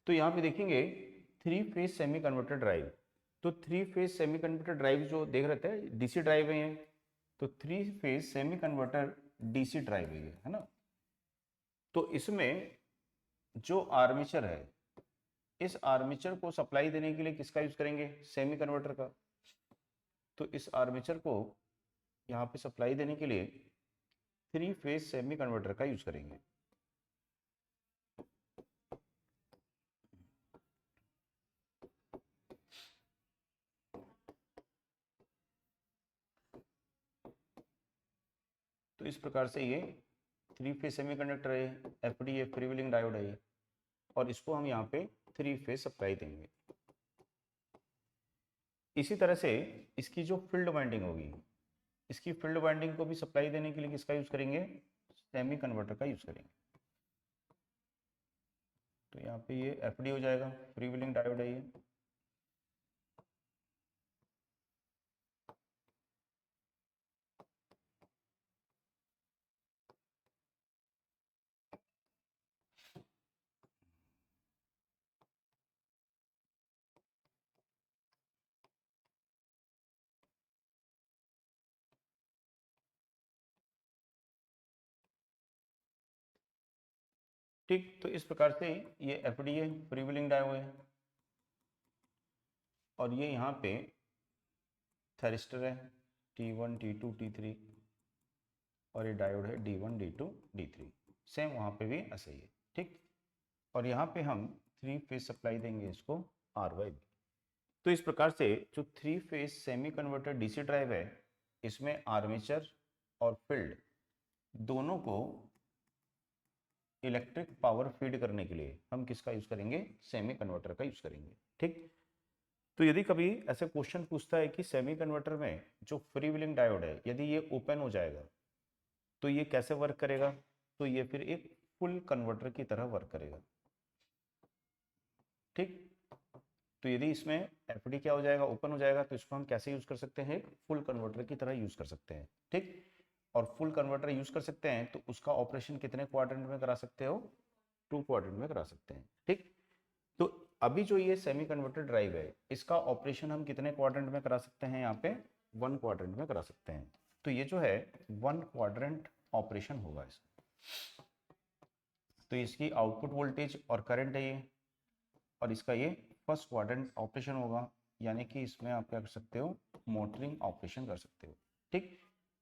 तो यहाँ पे देखेंगे 3 फेज सेमी कन्वर्टर ड्राइव। तो 3 फेज सेमी कन्वर्टर ड्राइव जो देख रहे थे डीसी ड्राइव है ये। तो 3 phase semi converter DC drive है ये, है ना। तो इसमें जो आर्मेचर है, इस आर्मेचर को सप्लाई देने के लिए किसका यूज करेंगे? सेमी कन्वर्टर का। तो इस आर्मेचर को यहाँ पे सप्लाई देने के लिए 3 फेज सेमी कन्वर्टर का यूज करेंगे। तो इस प्रकार से ये 3 फेज सेमी कंडक्टर है, एफडीए फ्रीव्हीलिंग डायोड है ये, और इसको हम यहाँ पे 3 फेज सप्लाई देंगे। इसी तरह से इसकी जो फील्ड वाइंडिंग होगी, इसकी फील्ड वाइंडिंग को भी सप्लाई देने के लिए किसका यूज करेंगे? सेमी कन्वर्टर का यूज करेंगे। तो यहाँ पे ये एफडी हो जाएगा, फ्रीव्हीलिंग डायोड है ये। ठीक, तो इस प्रकार से ये एफडी है, फ्रीव्हीलिंग डायोड है, और ये यहाँ पे थैरिस्टर है T1 T2 T3, और ये डायोड है D1 D2 D3। सेम वहाँ पे भी ऐसा ही है। ठीक, और यहाँ पे हम 3 फेज सप्लाई देंगे इसको R/B। तो इस प्रकार से जो 3 phase semi converter DC drive है, इसमें आर्मेचर और फील्ड दोनों को इलेक्ट्रिक पावर फीड करने के लिए हम किसका यूज करेंगे? सेमी कन्वर्टर का यूज करेंगे। ठीक, तो यदि कभी ऐसे क्वेश्चन पूछता है कि सेमी कन्वर्टर में जो फ्री व्हीलिंग डायोड है यदि ये ओपन हो जाएगा तो ये कैसे वर्क करेगा? तो ये फिर एक फुल कन्वर्टर की तरह वर्क करेगा। ठीक, तो यदि इसमें एफडी क्या हो जाएगा? ओपन हो जाएगा, तो इसको हम कैसे यूज कर सकते हैं? एक फुल कन्वर्टर की तरह यूज कर सकते हैं। ठीक, और फुल कन्वर्टर यूज कर सकते हैं तो उसका ऑपरेशन कितने क्वाड्रेंट में करा सकते हो? 2 क्वाड्रेंट में करा सकते हैं। ठीक, तो अभी जो ये सेमी कन्वर्टर ड्राइव है इसका ऑपरेशन हम कितने क्वाड्रेंट में करा सकते हैं? यहाँ पे 1 क्वाड्रेंट में करा सकते हैं। तो ये जो है 1 क्वाड्रेंट ऑपरेशन होगा इसका। तो इसकी आउटपुट वोल्टेज और करंट है ये, और इसका ये फर्स्ट क्वाड्रेंट ऑपरेशन होगा, यानी कि इसमें आप क्या कर सकते हो? मोटरिंग ऑपरेशन कर सकते हो। ठीक,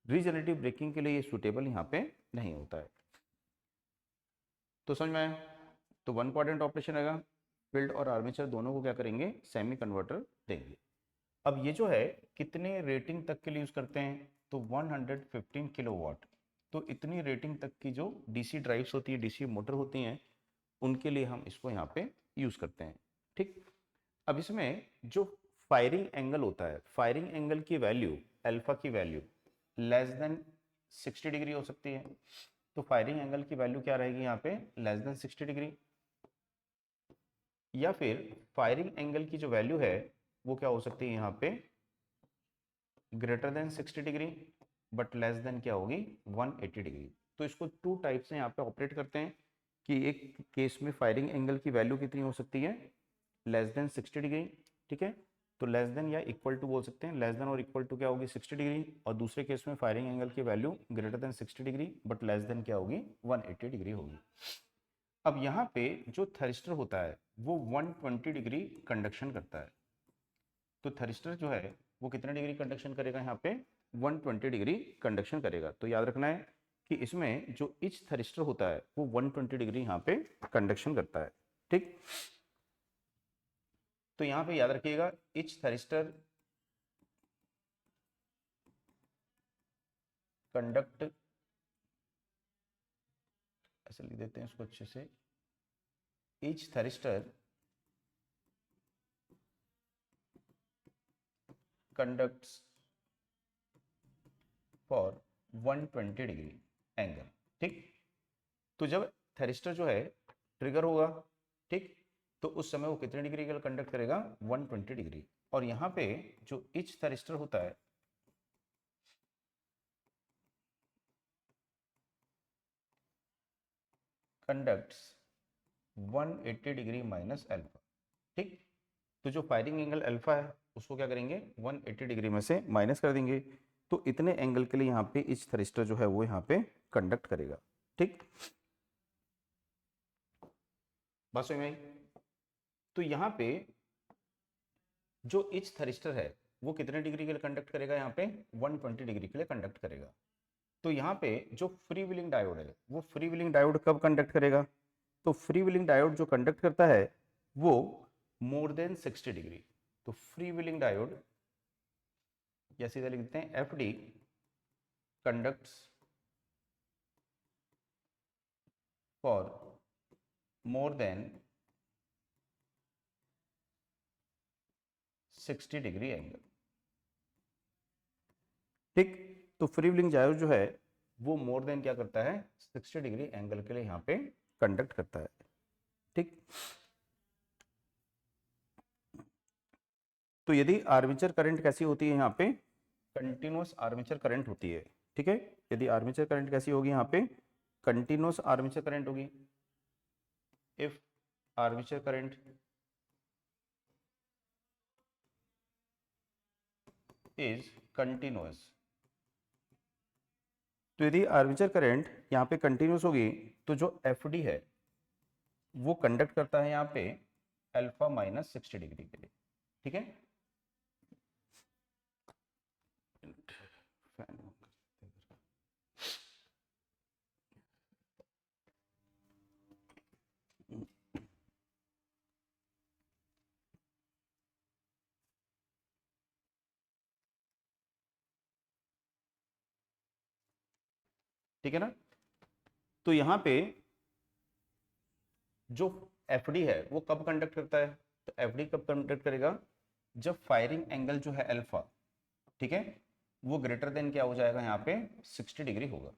रीजनरेटिव ब्रेकिंग के लिए ये सुटेबल यहाँ पे नहीं होता है। तो समझ में आया? तो 1 क्वाड्रेंट ऑपरेशन रहेगा, फील्ड और आर्मेचर दोनों को क्या करेंगे? सेमी कन्वर्टर देंगे। अब ये जो है कितने रेटिंग तक के लिए यूज करते हैं? तो 115 किलोवाट। तो इतनी रेटिंग तक की जो डीसी ड्राइव्स होती है, डीसी मोटर होती हैं, उनके लिए हम इसको यहाँ पे यूज करते हैं। ठीक, अब इसमें जो फायरिंग एंगल होता है, फायरिंग एंगल की वैल्यू, अल्फा की वैल्यू लेस देन 60 डिग्री हो सकती है। तो फायरिंग एंगल की वैल्यू क्या रहेगी यहाँ पे? Less than 60 degree. या फिर फायरिंग एंगल की जो वैल्यू है वो क्या हो सकती है यहाँ पे? Greater than 60 degree but less than क्या होगी? 180 डिग्री। तो इसको 2 टाइप से यहाँ पे ऑपरेट करते हैं कि एक केस में फायरिंग एंगल की वैल्यू कितनी हो सकती है? Less than 60 degree. ठीक है, तो लेस देन या इक्वल टू बोल सकते हैं, लेस देन और इक्वल टू क्या होगी? 60 डिग्री। और दूसरे केस में फायरिंग एंगल की value greater than 60 degree but less than क्या होगी? 180 डिग्री होगी। अब यहाँ पे जो थरिस्टर होता है वो 120 डिग्री कंडक्शन करता है। तो थरिस्टर जो है वो कितने डिग्री कंडक्शन करेगा? यहाँ पे 120 डिग्री कंडक्शन करेगा। तो याद रखना है कि इसमें जो इच थरिस्टर होता है वो 120 डिग्री यहाँ पे कंडक्शन करता है। ठीक, तो यहाँ पे याद रखिएगा इच थरिस्टर कंडक्ट, ऐसे लिख देते हैं इसको अच्छे से, each thyristor conducts for 120 degree angle. ठीक, तो जब थरिस्टर जो है ट्रिगर होगा, ठीक, तो उस समय वो कितने डिग्री का कंडक्ट करेगा? 120 डिग्री। और यहाँ पे जो इच थरिस्टर होता है कंडक्ट्स 180 डिग्री माइनस अल्फा। ठीक, तो जो फायरिंग एंगल अल्फा है उसको क्या करेंगे 180 डिग्री में से माइनस कर देंगे, तो इतने एंगल के लिए यहाँ पे इस थरिस्टर जो है वो यहाँ पे कंडक्ट करेगा। ठीक, बस में तो यहाँ पे जो इच थरिस्टर है वो कितने डिग्री के लिए कंडक्ट करेगा, यहाँ पे 120 डिग्री के लिए कंडक्ट करेगा। तो यहाँ पे जो फ्री व्हीलिंग डायोड है वो फ्री व्हीलिंग डायोड कब कंडक्ट करेगा, तो फ्री व्हीलिंग डायोड जो कंडक्ट करता है वो मोर देन 60 डिग्री। तो फ्री व्हीलिंग डायोड या सीधा लिख देते हैं F D conducts for more than 60 degree angle. ठीक, तो फ्री व्हीलिंग डायोड जो है वो मोर देन क्या करता है 60 डिग्री एंगल के लिए यहाँ पे कंडक्ट करता है। ठीक, तो यदि आर्मेचर करंट कैसी होती है, यहाँ पे कंटिन्यूअस आर्मेचर करंट होती है। ठीक है, यदि आर्मेचर करंट कैसी होगी, यहाँ पे कंटिन्यूअस आर्मेचर करंट होगी। If armature current is continuous, तो यदि आर्मेचर करंट यहाँ पे कंटिन्यूअस होगी तो जो एफ डी है वो कंडक्ट करता है यहाँ पे अल्फा माइनस 60 डिग्री के लिए। ठीक है, ठीक है ना। तो यहाँ पे जो एफ डी है वो कब कंडक्ट करता है, तो एफ डी कब कंडक्ट करेगा, जब फायरिंग एंगल जो है अल्फा, ठीक है, वो ग्रेटर देन क्या हो जाएगा यहाँ पे 60 डिग्री होगा।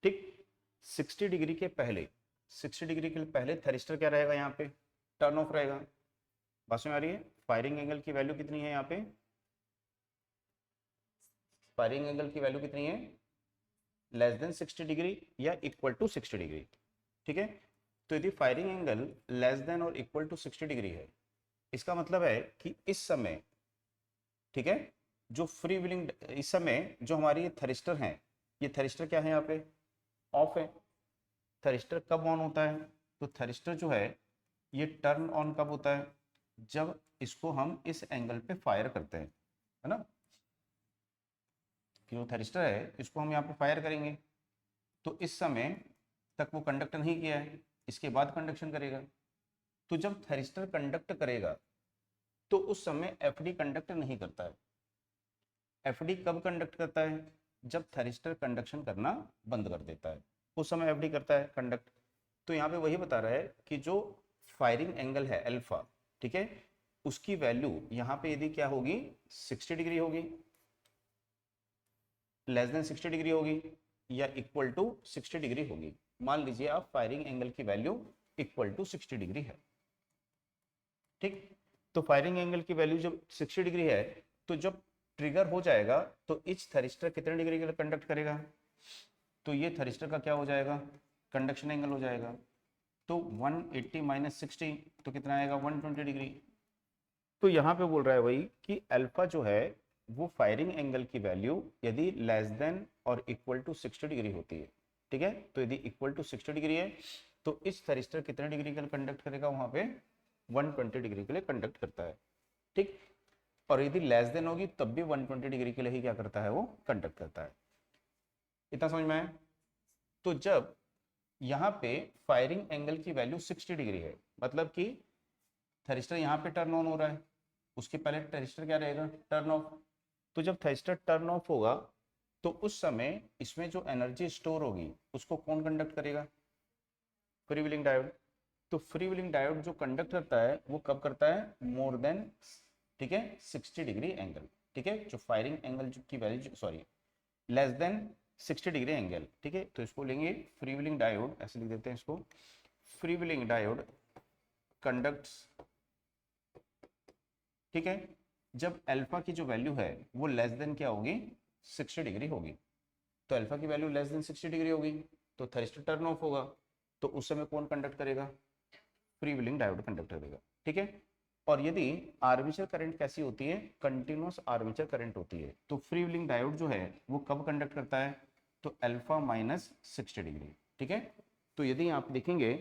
ठीक, 60 डिग्री के पहले 60 डिग्री के पहले थरिस्टर क्या रहेगा, यहाँ पे टर्न ऑफ रहेगा। बात समझ आ रही है, फायरिंग एंगल की वैल्यू कितनी है, यहाँ पे फायरिंग एंगल की वैल्यू कितनी है, लेस देन 60 डिग्री या इक्वल टू 60 डिग्री। ठीक है, तो यदि फायरिंग एंगल लेस देन और इक्वल टू 60 डिग्री है, इसका मतलब है कि इस समय, ठीक है, जो फ्री व्हीलिंग इस समय जो हमारी ये थरिस्टर हैं, ये थरिस्टर क्या है यहाँ पे ऑफ है। थरिस्टर कब ऑन होता है, तो थरिस्टर जो है ये टर्न ऑन कब होता है, जब इसको हम इस एंगल पे फायर करते हैं, है ना। कि जो थरिस्टर है इसको हम यहाँ पे फायर करेंगे, तो इस समय तक वो कंडक्ट नहीं किया है, इसके बाद कंडक्शन करेगा। तो जब थरिस्टर कंडक्ट करेगा तो उस समय एफ डी कंडक्ट नहीं करता है। एफ डी कब कंडक्ट करता है, जब थरिस्टर कंडक्शन करना बंद कर देता है, उस समय एफ डी करता है कंडक्ट। तो यहाँ पे वही बता रहा है कि जो फायरिंग एंगल है अल्फा, ठीक है, उसकी वैल्यू यहाँ पे यदि क्या होगी 60 डिग्री होगी, लेस देन 60 डिग्री होगी या इक्वल टू 60 डिग्री होगी। मान लीजिए आप फायरिंग एंगल की वैल्यू इक्वल टू 60 डिग्री है। ठीक, तो फायरिंग एंगल की वैल्यू जब 60 डिग्री है तो जब ट्रिगर हो जाएगा तो इच थरिस्टर कितने डिग्री के लिए कंडक्ट करेगा, तो ये थरिस्टर का क्या हो जाएगा कंडक्शन एंगल हो जाएगा। तो 180 माइनस 60 तो कितना आएगा 120 डिग्री। तो यहाँ पे बोल रहा है वही कि अल्फा जो है वो फायरिंग एंगल की वैल्यू यदि लेस देन और इक्वल टू 60 डिग्री होती है, ठीक है, तो यदि इक्वल टू 60 डिग्री है तो इस थरिस्टर कितने डिग्री के लिए कंडक्ट करेगा, वहां पे 120 डिग्री के लिए कंडक्ट करता है। ठीक, और यदि लेस देन होगी तब भी 120 डिग्री के लिए ही क्या करता है वो कंडक्ट करता है। इतना समझ में आया। तो जब यहाँ पे फायरिंग एंगल की वैल्यू 60 डिग्री है, मतलब कि थरिस्टर यहाँ पे टर्न ऑन हो रहा है, उसके पहले थरिस्टर क्या रहेगा टर्न ऑफ। तो जब थरिस्टर टर्न ऑफ होगा तो उस समय इसमें जो एनर्जी स्टोर होगी उसको कौन कंडक्ट करेगा, फ्री व्हीलिंग डायोड। तो फ्री व्हीलिंग डायोड जो कंडक्ट करता है वो कब करता है मोर देन, ठीक है, 60 डिग्री एंगल। ठीक है, जो फायरिंग एंगल की value sorry less than 60 degree angle. ठीक है, तो इसको लेंगे फ्री व्हीलिंग डायोड, ऐसे लिख देते हैं इसको, फ्री व्हीलिंग डायोड कंडक्ट्स, ठीक है, जब अल्फा की जो वैल्यू है वो लेस देन क्या होगी 60 डिग्री होगी। तो अल्फा की वैल्यू लेस देन 60 डिग्री होगी तो थरिस्टर टर्न ऑफ होगा। तो उस समय कौन कंडक्ट करेगा? फ्री व्हीलिंग डायोड कंडक्ट करेगा, ठीक है। और यदि आर्मेचर करंट कैसी होती है? कंटिन्यूअस आर्मेचर करंट होती है, तो फ्री व्हीलिंग डायोड जो है वो कब कंडक्ट करता है? तो अल्फा माइनस 60 डिग्री, ठीक है। तो यदि आप देखेंगे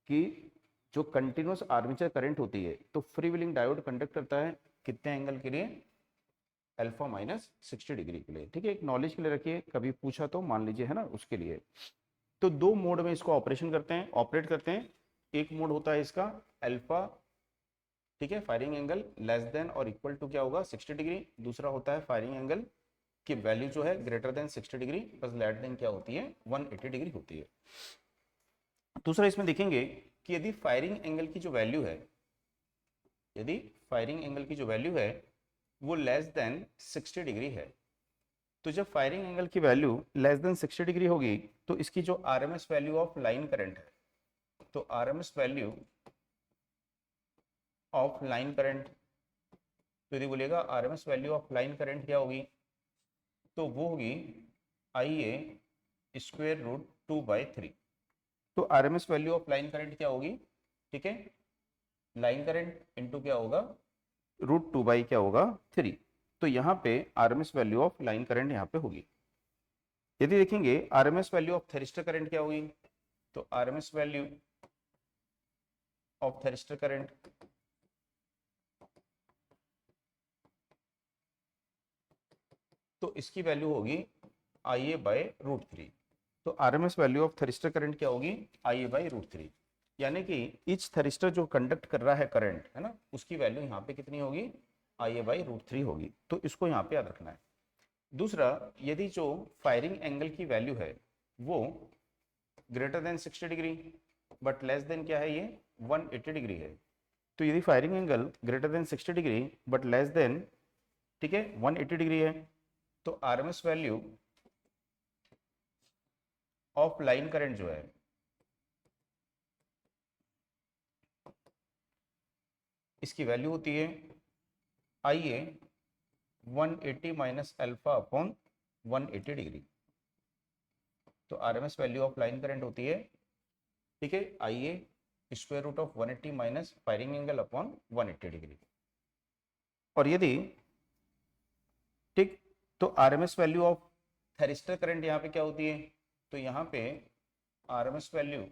कि जो कंटिन्यूअस आर्मेचर करंट होती है तो फ्री व्हीलिंग डायोड कंडक्ट करता है कितने एंगल के लिए? अल्फा माइनस 60 डिग्री के लिए, ठीक है। एक नॉलेज के लिए रखिए, कभी पूछा तो मान लीजिए, है ना, उसके लिए। तो दो मोड में इसको ऑपरेशन करते हैं, ऑपरेट करते हैं। एक मोड होता है इसका अल्फा, ठीक है, फायरिंग एंगल लेस देन और इक्वल टू क्या होगा? 60 डिग्री। दूसरा होता है फायरिंग एंगल की वैल्यू जो है greater than 60 degree plus less than क्या होती है? 180 डिग्री होती है। दूसरा इसमें देखेंगे कि यदि फायरिंग एंगल की जो वैल्यू है, यदि फायरिंग एंगल की जो वैल्यू है वो लेस देन 60 डिग्री है, तो जब फायरिंग एंगल की वैल्यू लेस देन 60 डिग्री होगी तो इसकी जो RMS value of line current है, तो RMS value of line current, तो यदि बोलेगा RMS value of line current क्या होगी? तो वो होगी आई ए स्क्वेयर रूट 2/3। तो RMS value of line current क्या होगी? ठीक है, लाइन करंट इनटू क्या होगा? √2 क्या होगा? 3। तो यहाँ पे RMS value of line current यहाँ पे होगी। यदि देखेंगे RMS value of thyristor current क्या होगी? तो RMS value of thyristor current तो इसकी वैल्यू होगी IA/√3। तो RMS value of thyristor current क्या होगी? IA/√3। यानी कि ईच थेरिस्टर जो कंडक्ट कर रहा है करंट, है ना, उसकी वैल्यू यहाँ पे कितनी होगी? IA/√3 होगी। तो इसको यहाँ पे याद रखना है। दूसरा, यदि जो फायरिंग एंगल की वैल्यू है वो greater than 60 degree but less than क्या है? ये 180 डिग्री है। तो यदि firing angle greater than 60 degree but less than, ठीक है, 180 डिग्री है, तो RMS value of line current जो है इसकी वैल्यू होती है IA 180 minus alpha upon 180 degree. तो RMS value of line current होती है, ठीक है, IA square root of 180 minus firing angle upon 180 degree. और यदि, ठीक, तो RMS value of thyristor current यहाँ पे क्या होती है? तो यहाँ पे RMS value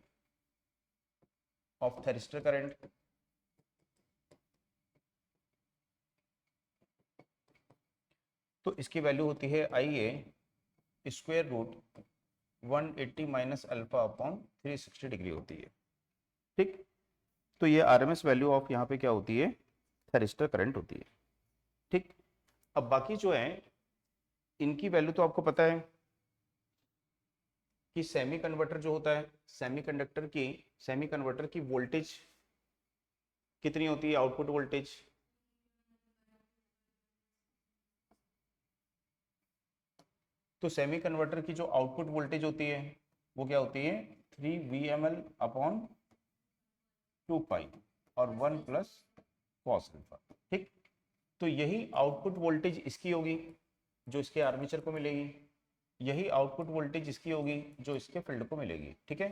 of thyristor current तो इसकी वैल्यू होती है IA square root 180 minus alpha upon 360 degree होती है, ठीक। तो ये आरएमएस वैल्यू ऑफ यहाँ पे क्या होती है? थेरिस्टर करंट होती है, ठीक। अब बाकी जो है इनकी वैल्यू तो आपको पता है कि सेमी कन्वर्टर जो होता है, सेमी कन्वर्टर की वोल्टेज कितनी होती है? आउटपुट वोल्टेज, तो सेमी कन्वर्टर की जो आउटपुट वोल्टेज होती है वो क्या होती है? 3 VML अपॉन 2 पाई और 1 प्लस कॉस अल्फा, ठीक। तो यही आउटपुट वोल्टेज इसकी होगी जो इसके आर्मेचर को मिलेगी, यही आउटपुट वोल्टेज इसकी होगी जो इसके फील्ड को मिलेगी, ठीक है।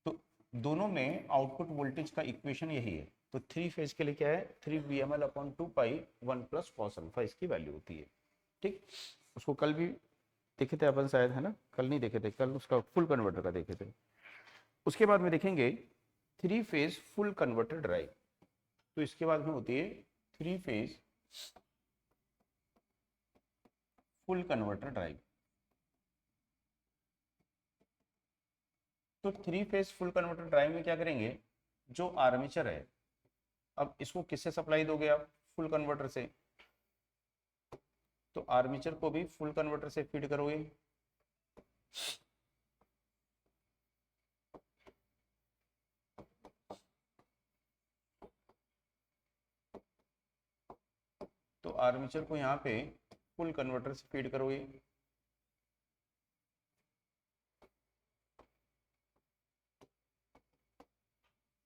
तो दोनों में आउटपुट वोल्टेज का इक्वेशन यही है। तो 3 फेज के लिए क्या है? 3 VML अपॉन 2 पाई 1 प्लस कॉस अल्फा इसकी वैल्यू होती है, ठीक। उसको कल भी देखे थे अपन शायद, है ना? कल नहीं देखे थे, कल उसका फुल कन्वर्टर का देखे थे। उसके बाद में देखेंगे 3 फेज फुल कन्वर्टर ड्राइव। तो इसके बाद में होती है 3 फेज फुल कन्वर्टर ड्राइव। तो 3 फेज फुल कन्वर्टर ड्राइव में क्या करेंगे? जो आर्मेचर है, अब इसको किससे सप्लाई दोगे आप? फुल कन्वर्टर से। तो आर्मेचर को भी फुल कन्वर्टर से फीड करोगे। तो आर्मेचर को यहाँ पे फुल कन्वर्टर से फीड करोगे।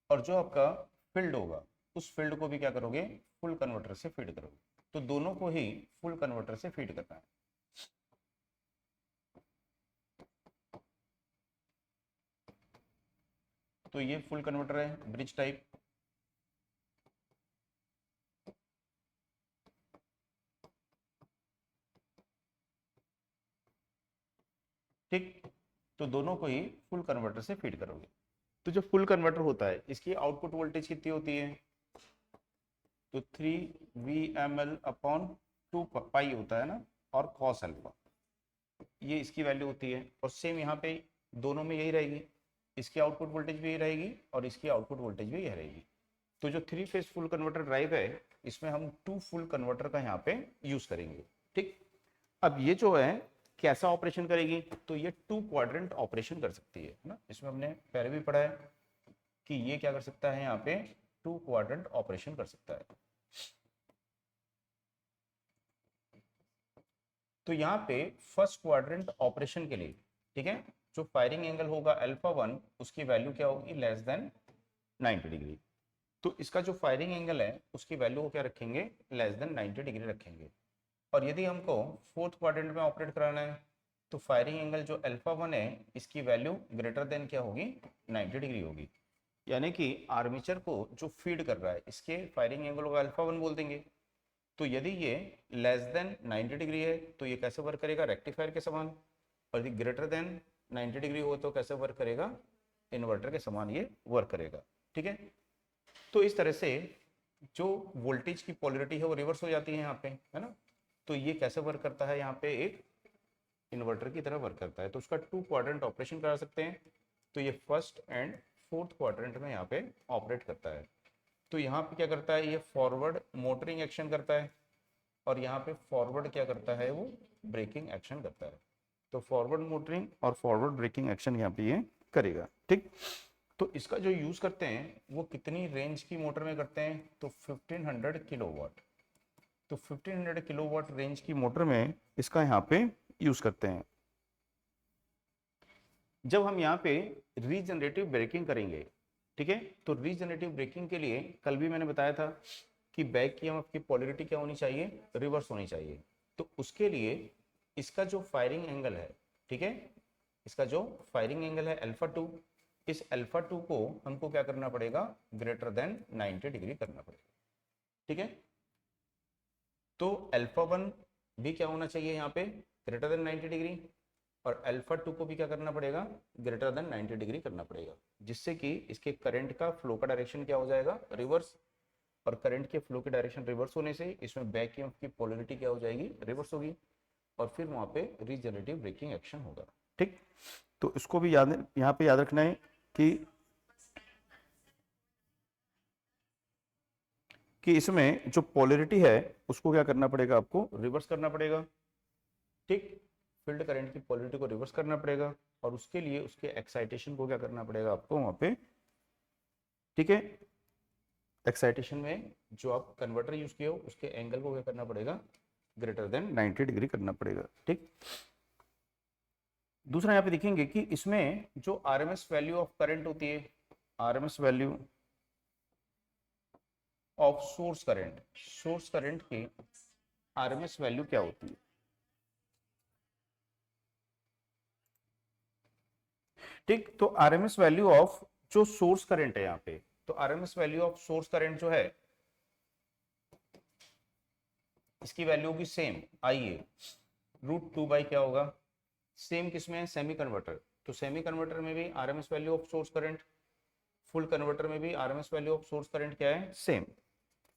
और जो आपका फील्ड होगा उस फील्ड को भी क्या करोगे? फुल कन्वर्टर से फीड करोगे। तो दोनों को ही फुल कन्वर्टर से फीड करना है। तो ये फुल कन्वर्टर है ब्रिज टाइप। ठीक, तो दोनों को ही फुल कन्वर्टर से फीड करोगे। तो जो फुल कन्वर्टर होता है इसकी आउटपुट वोल्टेज कितनी होती है, तो 3 VML अपॉन 2 पाई होता है ना, और कॉस अल्फा, ये इसकी वैल्यू होती है। और सेम यहाँ पे दोनों में यही रहेगी, इसकी आउटपुट वोल्टेज भी यही रहेगी और इसकी आउटपुट वोल्टेज भी यही रहेगी। तो जो 3 फेज फुल कन्वर्टर ड्राइव है इसमें हम 2 फुल कन्वर्टर का यहाँ पे यूज करेंगे। ठीक, अब ये जो है कैसा ऑपरेशन करेगी, तो ये 2 क्वाड्रेंट ऑपरेशन कर सकती है ना। इसमें हमने पहले भी पढ़ा है कि ये क्या कर सकता है, यहाँ पे 2 क्वाड्रेंट ऑपरेशन कर सकता है। तो यहाँ पे फर्स्ट क्वाड्रेंट ऑपरेशन के लिए, ठीक है, जो फायरिंग एंगल होगा α1 उसकी वैल्यू क्या होगी, लेस देन 90 डिग्री। तो इसका जो फायरिंग एंगल है उसकी वैल्यू को क्या रखेंगे, लेस देन 90 डिग्री रखेंगे। और यदि हमको फोर्थ क्वाड्रेंट में ऑपरेट कराना है तो फायरिंग एंगल जो α1 है इसकी वैल्यू ग्रेटर देन क्या होगी, 90 डिग्री होगी। यानी कि आर्मेचर को जो फीड कर रहा है इसके फायरिंग एंगल को α1 बोल देंगे। तो यदि ये लेस देन 90 डिग्री है तो ये कैसे वर्क करेगा, रेक्टिफायर के समान। और यदि ग्रेटर देन 90 डिग्री हो तो कैसे वर्क करेगा, इन्वर्टर के समान ये वर्क करेगा। ठीक है, तो इस तरह से जो वोल्टेज की पोलरिटी है वो रिवर्स हो जाती है यहाँ पे, है ना। तो ये कैसे वर्क करता है, यहाँ पे एक इन्वर्टर की तरह वर्क करता है। तो उसका 2 क्वाड्रेंट ऑपरेशन करा सकते हैं। तो ये फर्स्ट एंड फोर्थ क्वाड्रेंट में यहाँ पे ऑपरेट करता है। तो यहाँ पे क्या करता है, ये फॉरवर्ड मोटरिंग एक्शन करता है और यहाँ पे फॉरवर्ड क्या करता है, वो ब्रेकिंग एक्शन करता है। तो फॉरवर्ड मोटरिंग और फॉरवर्ड ब्रेकिंग एक्शन यहाँ पे ये करेगा। ठीक, तो इसका जो यूज करते हैं वो कितनी रेंज की मोटर में करते हैं, तो 1500 किलोवाट। तो 1500 किलोवाट रेंज की मोटर में इसका यहाँ पे यूज करते हैं। जब हम यहाँ पे रीजनरेटिव ब्रेकिंग करेंगे, ठीक है, तो रीजनरेटिव ब्रेकिंग के लिए कल भी मैंने बताया था कि बैक की की पोलरिटी क्या होनी चाहिए, रिवर्स होनी चाहिए। तो उसके लिए इसका जो फायरिंग एंगल है, ठीक है, इसका जो फायरिंग एंगल है α2, इस α2 को हमको क्या करना पड़ेगा, ग्रेटर देन 90 डिग्री करना पड़ेगा। ठीक है, तो α1 भी क्या होना चाहिए यहाँ पे, ग्रेटर देन 90 डिग्री, और α2 को भी क्या करना पड़ेगा, ग्रेटर देन 90 डिग्री करना पड़ेगा, जिससे कि इसके करंट का फ्लो का डायरेक्शन क्या हो जाएगा, रिवर्स। और करंट के फ्लो की डायरेक्शन रिवर्स होने से इसमें बैक ईएमएफ की पोलरिटी क्या हो जाएगी, रिवर्स होगी, और फिर वहां पे रीजनरेटिव ब्रेकिंग एक्शन होगा। ठीक, तो इसको भी याद यहाँ पे याद रखना है कि इसमें जो पोलरिटी है उसको क्या करना पड़ेगा, आपको रिवर्स करना पड़ेगा। ठीक, फील्ड करंट की पोलरिटी को रिवर्स करना पड़ेगा और उसके लिए उसके एक्साइटेशन को क्या करना पड़ेगा आपको वहां पे। ठीक है, एक्साइटेशन में जो आप कन्वर्टर यूज किए हो उसके एंगल को क्या करना पड़ेगा, ग्रेटर देन 90 डिग्री करना पड़ेगा। ठीक, दूसरा यहाँ पे देखेंगे कि इसमें जो आरएमएस वैल्यू ऑफ करंट होती है, RMS value of source current, source current की आरएमएस वैल्यू क्या होती है। ठीक, तो आरएमएस वैल्यू ऑफ जो सोर्स करंट है यहाँ पे, तो RMS value of source current जो है इसकी वैल्यू होगी सेम, आइए √2 क्या होगा, सेम किसमें है, सेमी कन्वर्टर। तो सेमी कन्वर्टर में भी RMS value of source current, full converter में भी RMS value of source current क्या है, सेम।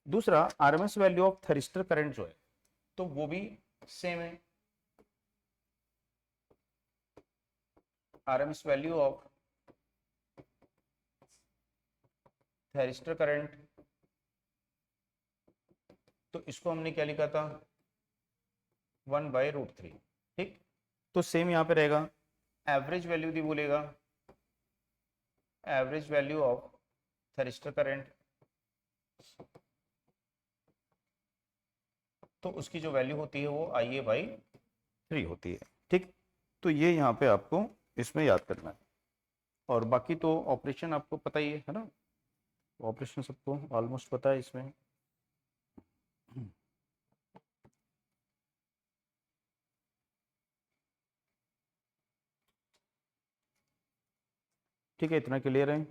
दूसरा आरएमएस वैल्यू ऑफ थरिस्टर करंट जो है तो वो भी सेम है, आरएमएस वैल्यू ऑफ थरिस्टर करंट, तो इसको हमने क्या लिखा था, 1/√3। ठीक, तो सेम यहां पे रहेगा। एवरेज वैल्यू दी बोलेगा, एवरेज वैल्यू ऑफ थरिस्टर करंट, तो उसकी जो वैल्यू होती है वो IA/3 होती है। ठीक, तो ये यहाँ पे आपको इसमें याद करना है। और बाकी तो ऑपरेशन आपको पता ही है ना, ऑपरेशन सबको ऑलमोस्ट पता है इसमें। ठीक है, इतना क्लियर है।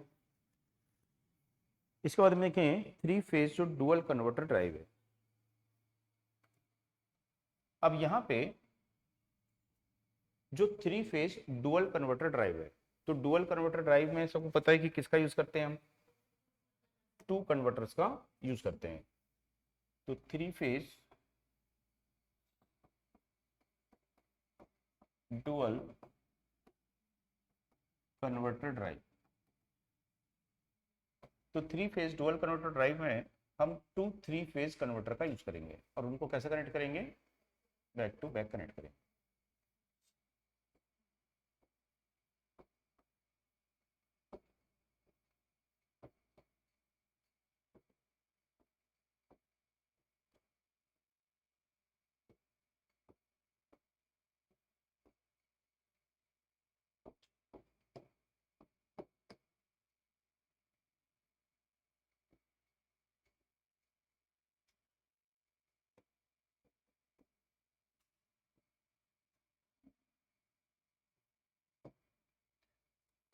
इसके बाद में देखें 3 फेज जो डुअल कन्वर्टर ड्राइव है। अब यहाँ पे जो 3 फेज डुअल कन्वर्टर ड्राइव है, तो डुअल कन्वर्टर ड्राइव में सबको पता है कि किसका यूज करते हैं हम, 2 कन्वर्टर्स का यूज करते हैं। तो 3 फेज डुअल कन्वर्टर ड्राइव, तो 3 फेज डुअल कन्वर्टर ड्राइव में हम 3 फेज कन्वर्टर का यूज करेंगे और उनको कैसे कनेक्ट करेंगे, बैक टू बैक कनेक्ट करेंगे।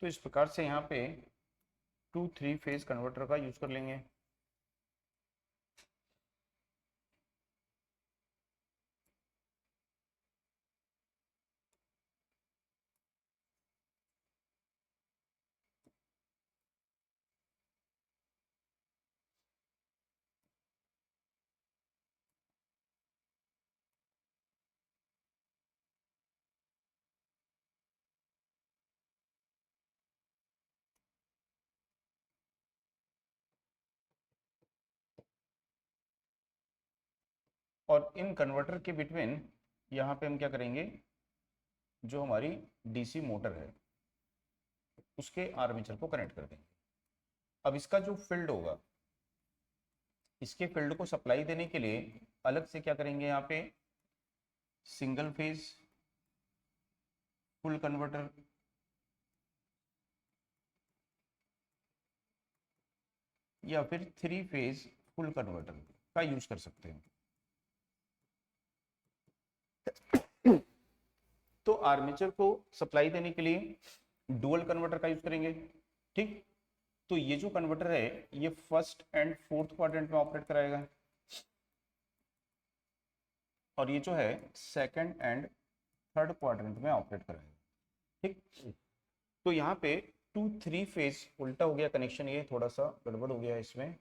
तो इस प्रकार से यहाँ पे 3 फेज कन्वर्टर का यूज कर लेंगे। और इन कन्वर्टर के बिटवीन यहाँ पे हम क्या करेंगे, जो हमारी डीसी मोटर है उसके आर्मेचर को कनेक्ट कर देंगे। अब इसका जो फील्ड होगा, इसके फील्ड को सप्लाई देने के लिए अलग से क्या करेंगे, यहाँ पे सिंगल फेज फुल कन्वर्टर या फिर 3 फेज फुल कन्वर्टर का यूज कर सकते हैं। तो आर्मेचर को सप्लाई देने के लिए डुअल कन्वर्टर का यूज करेंगे। ठीक, तो ये जो कन्वर्टर है ये फर्स्ट एंड फोर्थ क्वाड्रेंट में ऑपरेट कराएगा और ये जो है सेकंड एंड थर्ड क्वाड्रेंट में ऑपरेट कराएगा। ठीक, तो यहाँ पे 3 फेज उल्टा हो गया कनेक्शन, ये थोड़ा सा गड़बड़ हो गया इसमें,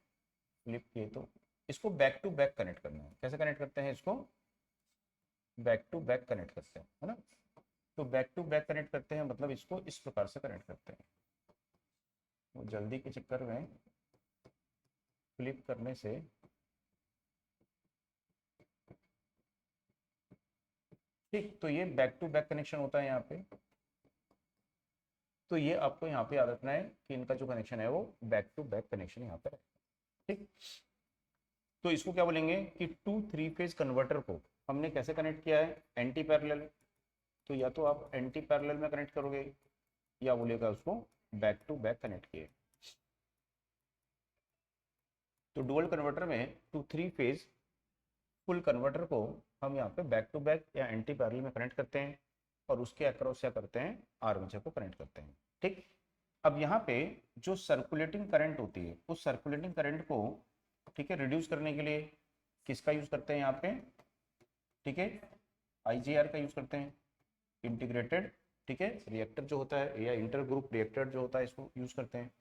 फ्लिप किए तो इसको बैक टू बैक कनेक्ट करना है। कैसे कनेक्ट करते हैं इसको, बैक टू बैक कनेक्ट करते हैं, है ना। तो बैक टू बैक कनेक्ट करते हैं मतलब इसको इस प्रकार से कनेक्ट करते हैं। वो जल्दी के चक्कर में फ्लिप करने से ठीक, तो ये बैक टू बैक कनेक्शन होता है यहाँ पे। तो ये आपको यहाँ पे याद रखना है कि इनका जो कनेक्शन है वो बैक टू बैक कनेक्शन यहाँ पे है। ठीक, तो इसको क्या बोलेंगे कि 3 फेज कन्वर्टर को हमने कैसे कनेक्ट किया है, एंटी पैरेलल। तो या तो आप एंटी पैरेलल में कनेक्ट करोगे या बोलेगा उसको बैक टू बैक कनेक्ट किए। तो डुअल कन्वर्टर में 3 फेज फुल कन्वर्टर को हम यहाँ पे बैक टू बैक या एंटी पैरेलल में कनेक्ट करते हैं और उसके अक्रॉस क्या करते हैं, आर्मेचर को कनेक्ट करते हैं। ठीक, अब यहाँ पे जो सर्कुलेटिंग करंट होती है उस सर्कुलेटिंग करंट को ठीक है रिड्यूस करने के लिए किसका यूज करते हैं यहाँ पे, ठीक है आईजीआर का यूज करते हैं, इंटीग्रेटेड ठीक है रिएक्टर जो होता है या इंटर ग्रुप रिएक्टर जो होता है इसको यूज करते हैं।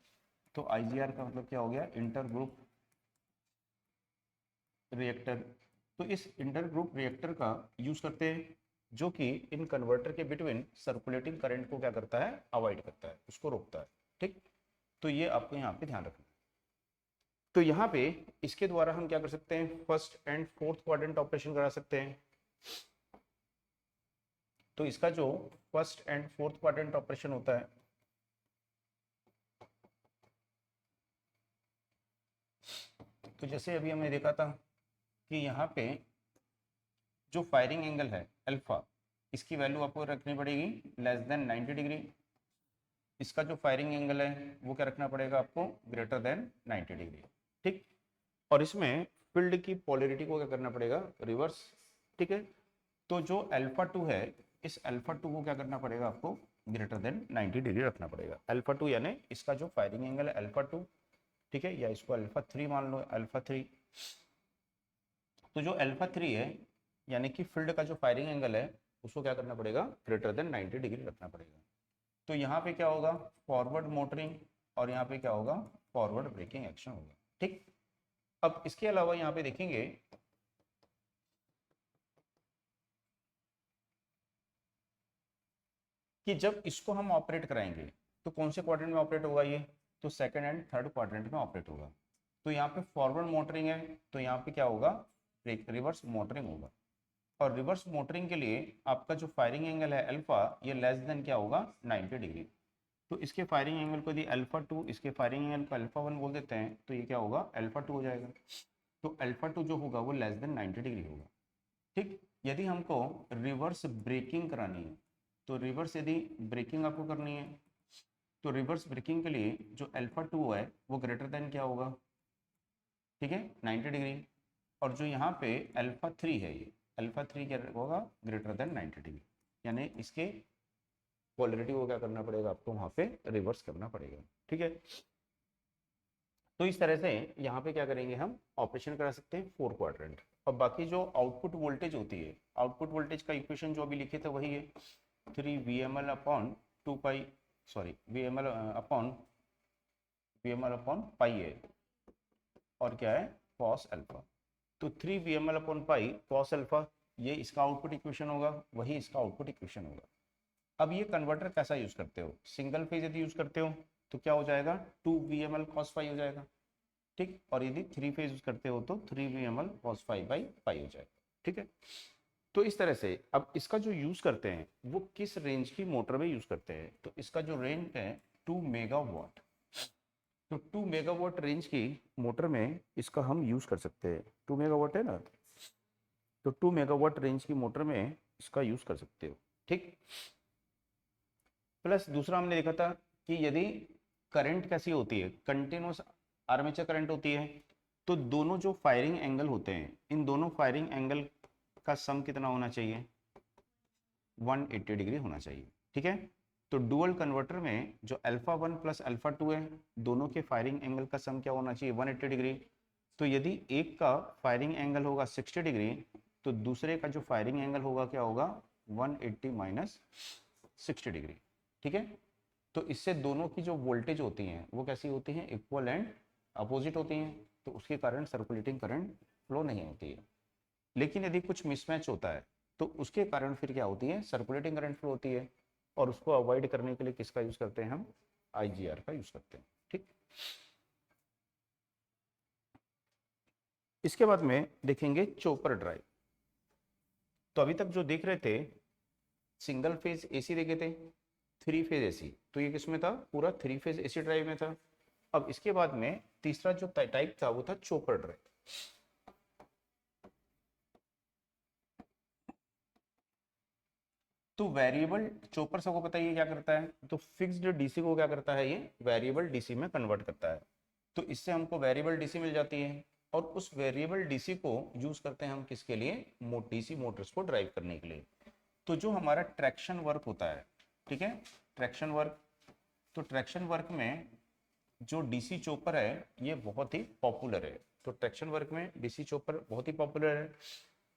तो आईजीआर का मतलब क्या हो गया, इंटर ग्रुप रिएक्टर। तो इस इंटर ग्रुप रिएक्टर का यूज करते हैं जो कि इन कन्वर्टर के बिटवीन सर्कुलेटिंग करंट को क्या करता है, अवॉइड करता है, उसको रोकता है। ठीक, तो ये आपको यहाँ पे ध्यान रखना है। तो यहाँ पे इसके द्वारा हम क्या कर सकते हैं, first and fourth quadrant operation करा सकते हैं। तो इसका जो first and fourth quadrant operation होता है तो जैसे अभी हमने देखा था कि यहाँ पे जो फायरिंग एंगल है अल्फा, इसकी वैल्यू आपको रखनी पड़ेगी लेस देन 90 डिग्री। इसका जो फायरिंग एंगल है वो क्या रखना पड़ेगा आपको, ग्रेटर देन 90 डिग्री। ठीक, और इसमें फील्ड की पोलैरिटी को क्या करना पड़ेगा, रिवर्स। ठीक है, तो जो अल्फा 2 है इस अल्फा 2 को क्या करना पड़ेगा आपको, ग्रेटर देन 90 डिग्री रखना पड़ेगा। अल्फा 2 यानी इसका जो फायरिंग एंगल है अल्फा 2, ठीक है, या इसको अल्फा 3 मान लो, अल्फा 3। तो जो अल्फा 3 है यानी कि फील्ड का जो फायरिंग एंगल है उसको क्या करना पड़ेगा, ग्रेटर देन 90 डिग्री रखना पड़ेगा। तो यहाँ पे क्या होगा, फॉरवर्ड मोटरिंग, और यहाँ पे क्या होगा, फॉरवर्ड ब्रेकिंग एक्शन होगा। ठीक, अब इसके अलावा यहाँ पे देखेंगे कि जब इसको हम ऑपरेट कराएंगे तो कौन से क्वाड्रेंट में ऑपरेट होगा ये, तो सेकंड एंड थर्ड क्वाड्रेंट में ऑपरेट होगा। तो यहाँ पे फॉरवर्ड मोटरिंग है तो यहाँ पे क्या होगा, रिवर्स मोटरिंग होगा। और रिवर्स मोटरिंग के लिए आपका जो फायरिंग एंगल है अल्फा, ये लेस देन क्या होगा, 90 डिग्री। तो इसके फायरिंग एंगल को यदि अल्फा 2, इसके फायरिंग एंगल को अल्फा 1 बोल देते हैं, तो ये क्या होगा, अल्फा 2 हो जाएगा। तो अल्फा 2 जो होगा वो लेस देन 90 डिग्री होगा। ठीक, यदि हमको रिवर्स ब्रेकिंग करानी है, तो रिवर्स यदि ब्रेकिंग आपको करनी है तो रिवर्स ब्रेकिंग के लिए जो अल्फा 2 है वो ग्रेटर देन क्या होगा, ठीक है, 90 डिग्री। और जो यहाँ पे अल्फा 3 है, ये अल्फा 3 क्या होगा, ग्रेटर देन 90 डिग्री, यानी इसके पोलरिटी को क्या करना पड़ेगा, आपको वहाँ पे रिवर्स करना पड़ेगा। ठीक है, तो इस तरह से यहाँ पे क्या करेंगे, हम ऑपरेशन करा सकते हैं 4 क्वाड्रेंट। और बाकी जो आउटपुट वोल्टेज होती है, आउटपुट वोल्टेज का इक्वेशन जो अभी लिखे थे वही है, 3 VML अपॉन 2 पाई, सॉरी VML अपॉन पाई है, और क्या है, कॉस अल्फा। तो 3 VML upon pi cos alpha, ये इसका आउटपुट इक्वेशन होगा, वही इसका आउटपुट इक्वेशन होगा। अब ये कन्वर्टर कैसा यूज करते हो, सिंगल फेज यदि यूज करते हो तो क्या हो जाएगा, 2 VML cos फाई हो जाएगा। ठीक, और यदि 3 फेज यूज करते हो तो 3 VML cos phi by pi हो जाएगा। ठीक है, तो इस तरह से अब इसका जो यूज करते हैं वो किस रेंज की मोटर में यूज करते हैं, तो इसका जो रेंज है 2 मेगावाट। तो 2 मेगावाट रेंज की मोटर में इसका हम यूज कर सकते हैं, 2 मेगावाट है ना, तो 2 मेगावाट रेंज की मोटर में इसका यूज कर सकते हो। ठीक, प्लस दूसरा हमने देखा था कि यदि करंट कैसी होती है, कंटिन्यूस आर्मेचर करंट होती है, तो दोनों जो फायरिंग एंगल होते हैं, इन दोनों फायरिंग एंगल का सम कितना होना चाहिए, 180 डिग्री होना चाहिए। ठीक है, तो डुअल कन्वर्टर में जो अल्फा 1 प्लस अल्फा 2 है, दोनों के फायरिंग एंगल का सम क्या होना चाहिए, 180 डिग्री। तो यदि एक का फायरिंग एंगल होगा 60 डिग्री, तो दूसरे का जो फायरिंग एंगल होगा क्या होगा, 180 माइनस 60 डिग्री। ठीक है, तो इससे दोनों की जो वोल्टेज होती हैं वो कैसी होती हैं, इक्वल एंड अपोजिट होती हैं, तो उसके कारण सर्कुलेटिंग करंट फ्लो नहीं होती है। लेकिन यदि कुछ मिसमैच होता है तो उसके कारण फिर क्या होती है, सर्कुलेटिंग करंट फ्लो होती है, और उसको अवॉइड करने के लिए किसका यूज करते हैं, हम IGR का यूज करते हैं। ठीक, इसके बाद में देखेंगे चोपर ड्राइव। तो अभी तक जो देख रहे थे सिंगल फेज AC देखे थे, 3 फेज AC, तो ये किसमें था, पूरा 3 फेज AC ड्राइव में था। अब इसके बाद में तीसरा जो टाइप था वो था चोपर ड्राइव। तो वेरिएबल चोपर सबको पता है ये क्या करता है, तो फिक्स्ड DC को क्या करता है, ये वेरिएबल DC में कन्वर्ट करता है। तो इससे हमको वेरिएबल DC मिल जाती है, और उस वेरिएबल DC को यूज करते हैं हम किसके लिए, DC मोटर्स को ड्राइव करने के लिए। तो जो हमारा ट्रैक्शन वर्क होता है, ठीक है, ट्रैक्शन वर्क, तो ट्रैक्शन वर्क में जो DC चॉपर है ये बहुत ही पॉपुलर है। तो ट्रैक्शन वर्क में DC चॉपर बहुत ही पॉपुलर है।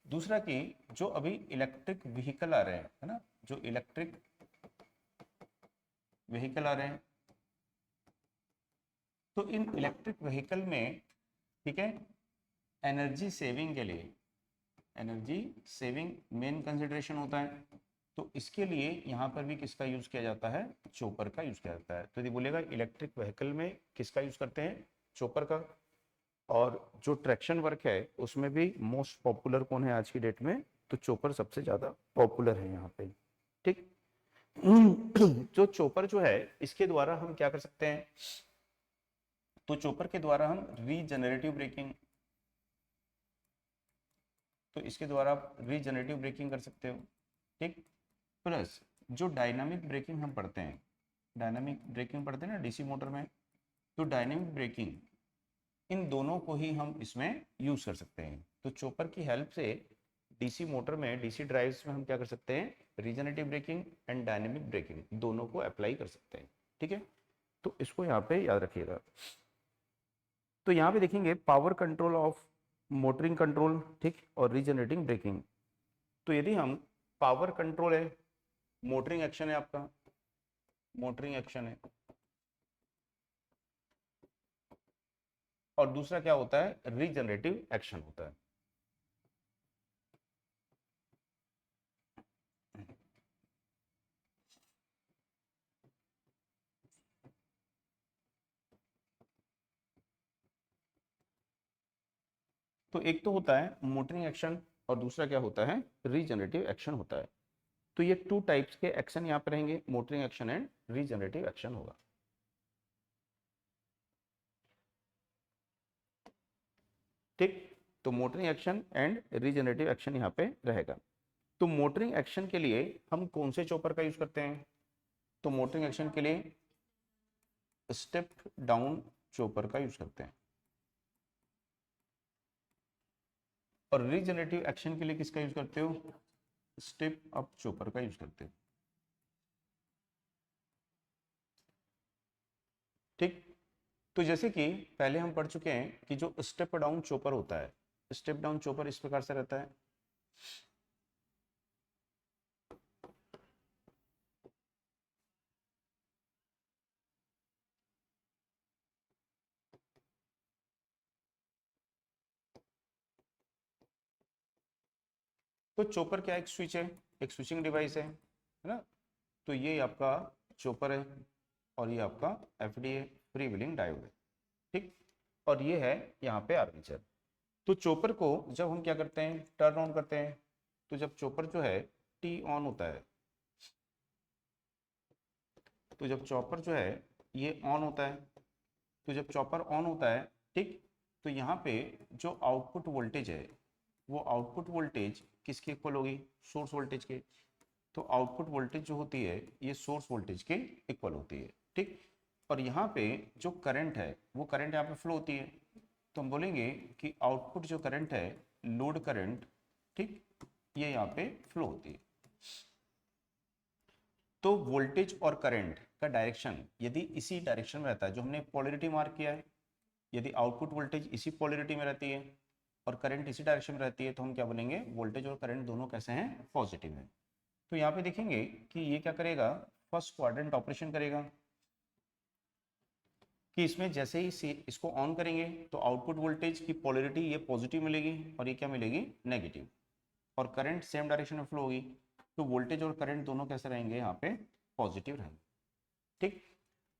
दूसरा कि जो अभी इलेक्ट्रिक व्हीकल आ रहे हैं, है ना, जो इलेक्ट्रिक व्हीकल आ रहे हैं, तो इन इलेक्ट्रिक व्हीकल में, ठीक है, एनर्जी सेविंग के लिए, एनर्जी सेविंग मेन कंसिडरेशन होता है। तो इसके लिए यहाँ पर भी किसका यूज किया जाता है, चॉपर का यूज किया जाता है। तो यदि बोलेगा इलेक्ट्रिक व्हीकल में किसका यूज करते हैं, चॉपर का। और जो ट्रैक्शन वर्क है उसमें भी मोस्ट पॉपुलर कौन है आज की डेट में, तो चॉपर सबसे ज्यादा पॉपुलर है यहाँ पे। ठीक, जो चॉपर जो है इसके द्वारा हम क्या कर सकते हैं, तो चॉपर के द्वारा हम रीजनरेटिव ब्रेकिंग, तो इसके द्वारा आप रीजनरेटिव ब्रेकिंग कर सकते हो। ठीक, प्लस जो डायनामिक ब्रेकिंग हम पढ़ते हैं, डायनामिक ब्रेकिंग पढ़ते हैं ना DC मोटर में, तो डायनामिक ब्रेकिंग इन दोनों को ही हम इसमें यूज कर सकते हैं। तो चॉपर की हेल्प से DC मोटर में, DC ड्राइव्स में हम क्या कर सकते हैं, regenerative braking and dynamic braking दोनों को अप्लाई कर सकते हैं। ठीक है, तो इसको यहाँ पे याद रखिएगा। तो यहाँ पे देखेंगे power control of motoring control, ठीक, और रीजनरेटिंग ब्रेकिंग। तो यदि हम पावर कंट्रोल है, मोटरिंग एक्शन है, आपका मोटरिंग एक्शन है, और दूसरा क्या होता है, रीजनरेटिव एक्शन होता है। तो एक तो होता है मोटरिंग एक्शन और दूसरा क्या होता है, रीजनरेटिव एक्शन होता है। तो ये टू टाइप्स के एक्शन यहाँ पे रहेंगे, motoring action and regenerative action होगा। ठीक, तो motoring action and regenerative action यहाँ पे रहेगा। तो मोटरिंग एक्शन के लिए हम कौन से चॉपर का यूज करते हैं, तो मोटरिंग एक्शन के लिए स्टेप डाउन चॉपर का यूज करते हैं, और रीजनरेटिव एक्शन के लिए किसका यूज करते हो, स्टेप अप चॉपर का यूज करते हो। ठीक, तो जैसे कि पहले हम पढ़ चुके हैं कि जो स्टेप डाउन चॉपर होता है, स्टेप डाउन चॉपर इस प्रकार से रहता है। तो चॉपर क्या, एक स्विच है, एक स्विचिंग डिवाइस है ना। तो ये आपका चॉपर है और ये आपका एफडी है, फ्री व्हीलिंग डायोड है। ठीक, और ये है यहाँ पे आर्मेचर। तो चॉपर को जब हम क्या करते हैं, टर्न ऑन करते हैं, तो जब चॉपर जो है टी ऑन होता है, तो जब चॉपर जो है ये ऑन होता है, तो जब चॉपर ऑन होता है, ठीक, तो यहाँ पे जो आउटपुट वोल्टेज है, वो आउटपुट वोल्टेज किसके इक्वल होगी, सोर्स वोल्टेज के। तो आउटपुट वोल्टेज जो होती है ये सोर्स वोल्टेज के इक्वल होती है। ठीक, और यहाँ पे जो करंट है वो करंट यहाँ पे फ्लो होती है। तो हम बोलेंगे कि आउटपुट जो करंट है, लोड करंट, ठीक, ये यहाँ पे फ्लो होती है। तो वोल्टेज और करंट का डायरेक्शन यदि इसी डायरेक्शन में रहता है, जो हमने पोलैरिटी मार्क किया है, यदि आउटपुट वोल्टेज इसी पोलैरिटी में रहती है और करंट इसी डायरेक्शन में रहती है, तो हम क्या बोलेंगे, वोल्टेज और करंट दोनों कैसे हैं, पॉजिटिव हैं। तो यहाँ पे देखेंगे कि ये क्या करेगा, फर्स्ट क्वाड्रेंट ऑपरेशन करेगा, कि इसमें जैसे ही इसको ऑन करेंगे तो आउटपुट वोल्टेज की पोलैरिटी ये पॉजिटिव मिलेगी और ये क्या मिलेगी, नेगेटिव, और करंट सेम डायरेक्शन में फ्लो होगी। तो वोल्टेज और करंट दोनों कैसे रहेंगे, यहाँ पे पॉजिटिव रहेंगे। ठीक,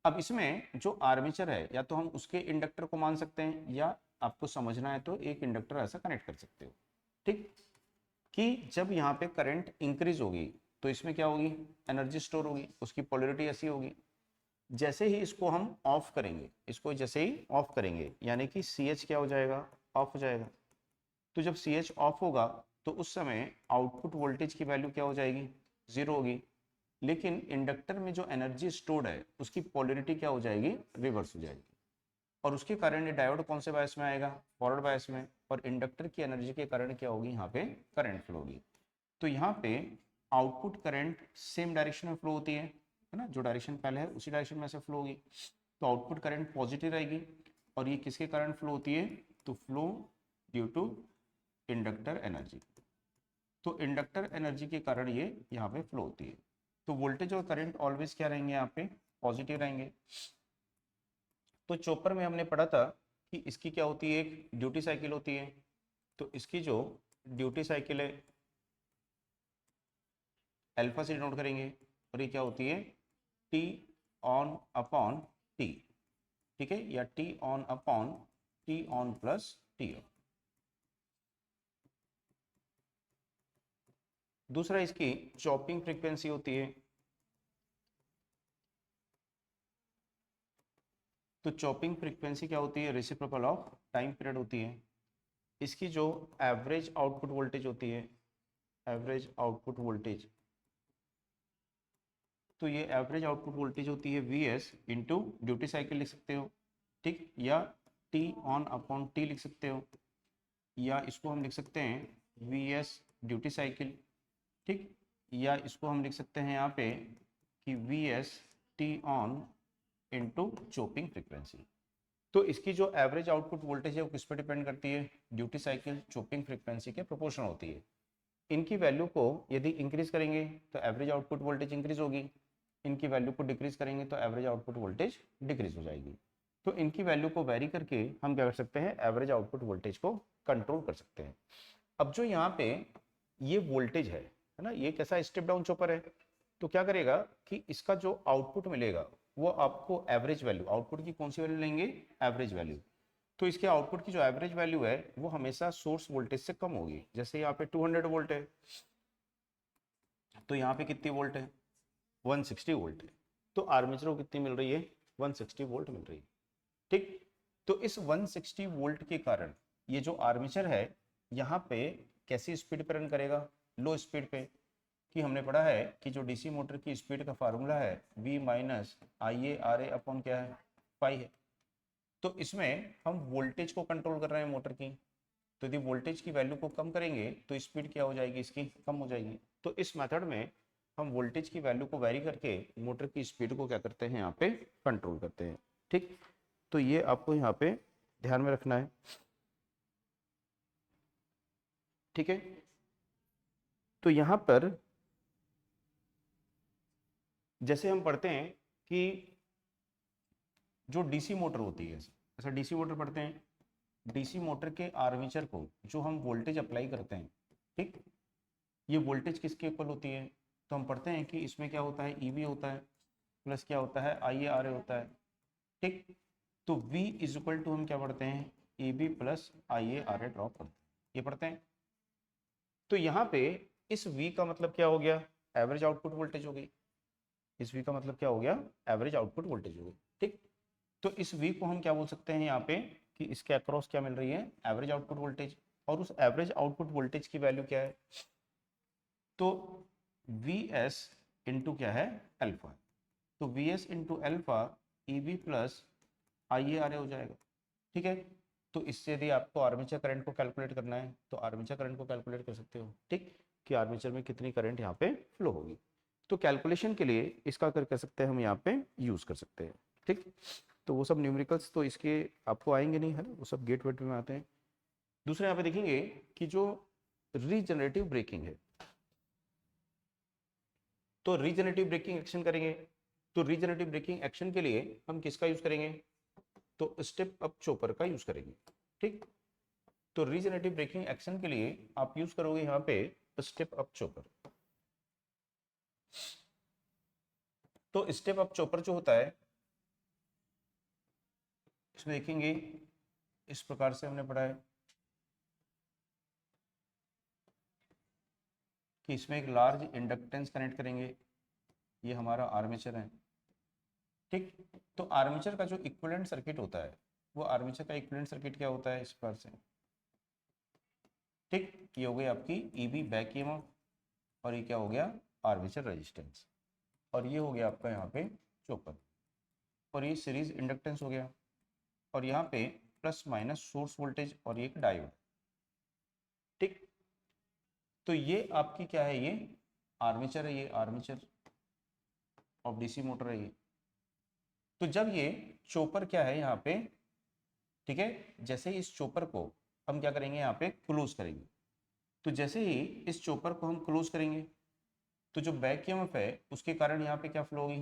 अब इसमें जो आर्मेचर है, या तो हम उसके इंडक्टर को मान सकते हैं, या आपको समझना है तो एक इंडक्टर ऐसा कनेक्ट कर सकते हो। ठीक, कि जब यहाँ पे करंट इंक्रीज होगी तो इसमें क्या होगी, एनर्जी स्टोर होगी, उसकी पोलैरिटी ऐसी होगी। जैसे ही इसको हम ऑफ करेंगे, इसको जैसे ही ऑफ करेंगे, यानी कि सी एच क्या हो जाएगा, ऑफ हो जाएगा। तो जब सी एच ऑफ होगा तो उस समय आउटपुट वोल्टेज की वैल्यू क्या हो जाएगी, जीरो होगी। लेकिन इंडक्टर में जो एनर्जी स्टोर्ड है उसकी पोलैरिटी क्या हो जाएगी, रिवर्स हो जाएगी, और उसके कारण ये डायोड कौन से बायस में आएगा, फॉरवर्ड बायस में, और इंडक्टर की एनर्जी के कारण क्या होगी, यहाँ पे करंट फ्लो होगी। तो यहाँ पे आउटपुट करंट सेम डायरेक्शन में फ्लो होती है ना, जो डायरेक्शन पहले है उसी डायरेक्शन में से फ्लो होगी। तो आउटपुट करंट पॉजिटिव रहेगी, और ये किसके कारण फ्लो होती है, तो flow due to inductor energy. तो इंडक्टर एनर्जी के कारण ये यहाँ पे फ्लो होती है। तो वोल्टेज और करंट ऑलवेज क्या रहेंगे, यहाँ पे पॉजिटिव रहेंगे। तो चॉपर में हमने पढ़ा था कि इसकी क्या होती है, एक ड्यूटी साइकिल होती है। तो इसकी जो ड्यूटी साइकिल है अल्फा से डिनोट करेंगे, और ये क्या होती है, टी ऑन अपॉन टी, ठीक है, या T on upon T on plus T on. दूसरा इसकी चॉपिंग फ्रीक्वेंसी होती है। तो चॉपिंग फ्रीक्वेंसी क्या होती है, रेसिप्रोकल ऑफ टाइम पीरियड होती है। इसकी जो एवरेज आउटपुट वोल्टेज होती है, एवरेज आउटपुट वोल्टेज, तो ये एवरेज आउटपुट वोल्टेज होती है V S into duty cycle लिख सकते हो। ठीक, या टी ऑन अपॉन टी लिख सकते हो, या इसको हम लिख सकते हैं वी एस ड्यूटी साइकिल। ठीक, या इसको हम लिख सकते हैं यहाँ पे कि V S T on into chopping frequency. तो इसकी जो एवरेज आउटपुट वोल्टेज है वो किस पर डिपेंड करती है, ड्यूटी साइकिल चॉपिंग फ्रीक्वेंसी के प्रोपोर्शनल होती है। इनकी वैल्यू को यदि इंक्रीज करेंगे तो एवरेज आउटपुट वोल्टेज इंक्रीज होगी, इनकी वैल्यू को डिक्रीज करेंगे तो एवरेज आउटपुट वोल्टेज डिक्रीज हो जाएगी। तो इनकी वैल्यू को वेरी करके हम क्या कर सकते हैं, एवरेज आउटपुट वोल्टेज को कंट्रोल कर सकते हैं। अब जो यहाँ पे ये वोल्टेज है ना, ये कैसा स्टेप डाउन चॉपर है, तो क्या करेगा कि इसका जो आउटपुट मिलेगा वो आपको एवरेज वैल्यू, आउटपुट की कौन सी वैल्यू लेंगे, एवरेज वैल्यू। तो इसके आउटपुट की जो एवरेज वैल्यू है वो हमेशा सोर्स वोल्टेज से कम होगी। जैसे यहाँ पे 200 वोल्ट है तो यहाँ पे कितनी वोल्ट है, 160 वोल्ट है। तो आर्मेचर को कितनी मिल रही है, 160 वोल्ट मिल रही है। ठीक, तो इस 160 वोल्ट के कारण ये जो आर्मेचर है यहाँ पे कैसी स्पीड पर रन करेगा, लो स्पीड पे। कि हमने पढ़ा है कि जो डीसी मोटर की स्पीड का फार्मूला है V minus I A R A upon क्या है, पाई है। तो इसमें हम वोल्टेज को कंट्रोल कर रहे हैं मोटर की, तो यदि वोल्टेज की वैल्यू को कम करेंगे तो स्पीड क्या हो जाएगी, इसकी कम हो जाएगी। तो इस मेथड में हम वोल्टेज की वैल्यू को वेरी करके मोटर की स्पीड को क्या करते हैं, यहाँ पे कंट्रोल करते हैं। ठीक, तो ये आपको यहाँ पे ध्यान में रखना है। ठीक है, तो यहाँ पर जैसे हम पढ़ते हैं कि जो डीसी मोटर होती है, ऐसा डीसी मोटर पढ़ते हैं, डीसी मोटर के आर्मेचर को जो हम वोल्टेज अप्लाई करते हैं, ठीक, ये वोल्टेज किसके इक्वल होती है, तो हम पढ़ते हैं कि इसमें क्या होता है, ईवी होता है प्लस क्या होता है, आई ए आर ए होता है। ठीक, तो V इज इक्वल टू हम क्या पढ़ते हैं, A B plus I A R A drop पढ़ते हैं, ये पढ़ते हैं। तो यहाँ पे इस V का मतलब क्या हो गया, एवरेज आउटपुट वोल्टेज हो गई। इस V का मतलब क्या हो गया, एवरेज आउटपुट वोल्टेज हो गई। ठीक, तो इस V को हम क्या बोल सकते हैं यहाँ पे कि इसके अक्रॉस क्या मिल रही है, एवरेज आउटपुट वोल्टेज। और उस एवरेज आउटपुट वोल्टेज की वैल्यू क्या है, तो Vs इंटू क्या है, अल्फा। तो Vs into alpha E B plus I A R A हो जाएगा। ठीक है, तो इससे यदि आपको आर्मेचर करंट को कैलकुलेट करना है तो आर्मेचर करंट को कैलकुलेट कर सकते हो। ठीक, कि आर्मेचर में कितनी करंट यहाँ पे फ्लो होगी। तो कैलकुलेशन के लिए इसका कर सकते हैं हम यहाँ पे यूज कर सकते हैं। ठीक, तो वो सब न्यूमेरिकल्स तो इसके आपको आएंगे नहीं है ना, वो सब गेट वेट में आते हैं। दूसरे यहाँ पे देखेंगे कि जो रीजनरेटिव ब्रेकिंग है, तो रीजनरेटिव ब्रेकिंग एक्शन करेंगे। तो रीजनरेटिव ब्रेकिंग एक्शन के लिए हम किसका यूज करेंगे, तो स्टेप अप चॉपर का यूज करेंगे। ठीक, तो रीजनरेटिव ब्रेकिंग एक्शन के लिए आप यूज करोगे यहाँ पे स्टेप अप चॉपर। तो स्टेप अप चॉपर जो होता है इसमें देखेंगे इस प्रकार से हमने पढ़ा है कि इसमें एक लार्ज इंडक्टेंस कनेक्ट करेंगे, ये हमारा आर्मेचर है। ठीक, तो आर्मेचर का जो इक्विवेलेंट सर्किट होता है, वो आर्मेचर का इक्विवेलेंट सर्किट क्या होता है, इस प्रकार से। ठीक, ये हो गई आपकी ईबी बैक ईएमएफ और ये क्या हो गया, आर्मेचर रेजिस्टेंस। और ये हो गया आपका यहाँ पे चॉपर, और ये सीरीज इंडक्टेंस हो गया, और यहाँ पे प्लस माइनस सोर्स वोल्टेज और ये एक डायोड। ठीक, तो ये आपकी क्या है, ये आर्मेचर है, ये आर्मेचर ऑफ डीसी मोटर है ये। तो जब ये चॉपर क्या है यहाँ पे, ठीक है, जैसे ही इस चॉपर को हम क्या करेंगे, यहाँ पे क्लोज करेंगे। तो जैसे ही इस चॉपर को हम क्लोज करेंगे तो जो बैक ईएमएफ है उसके कारण यहाँ पे क्या फ्लो होगी,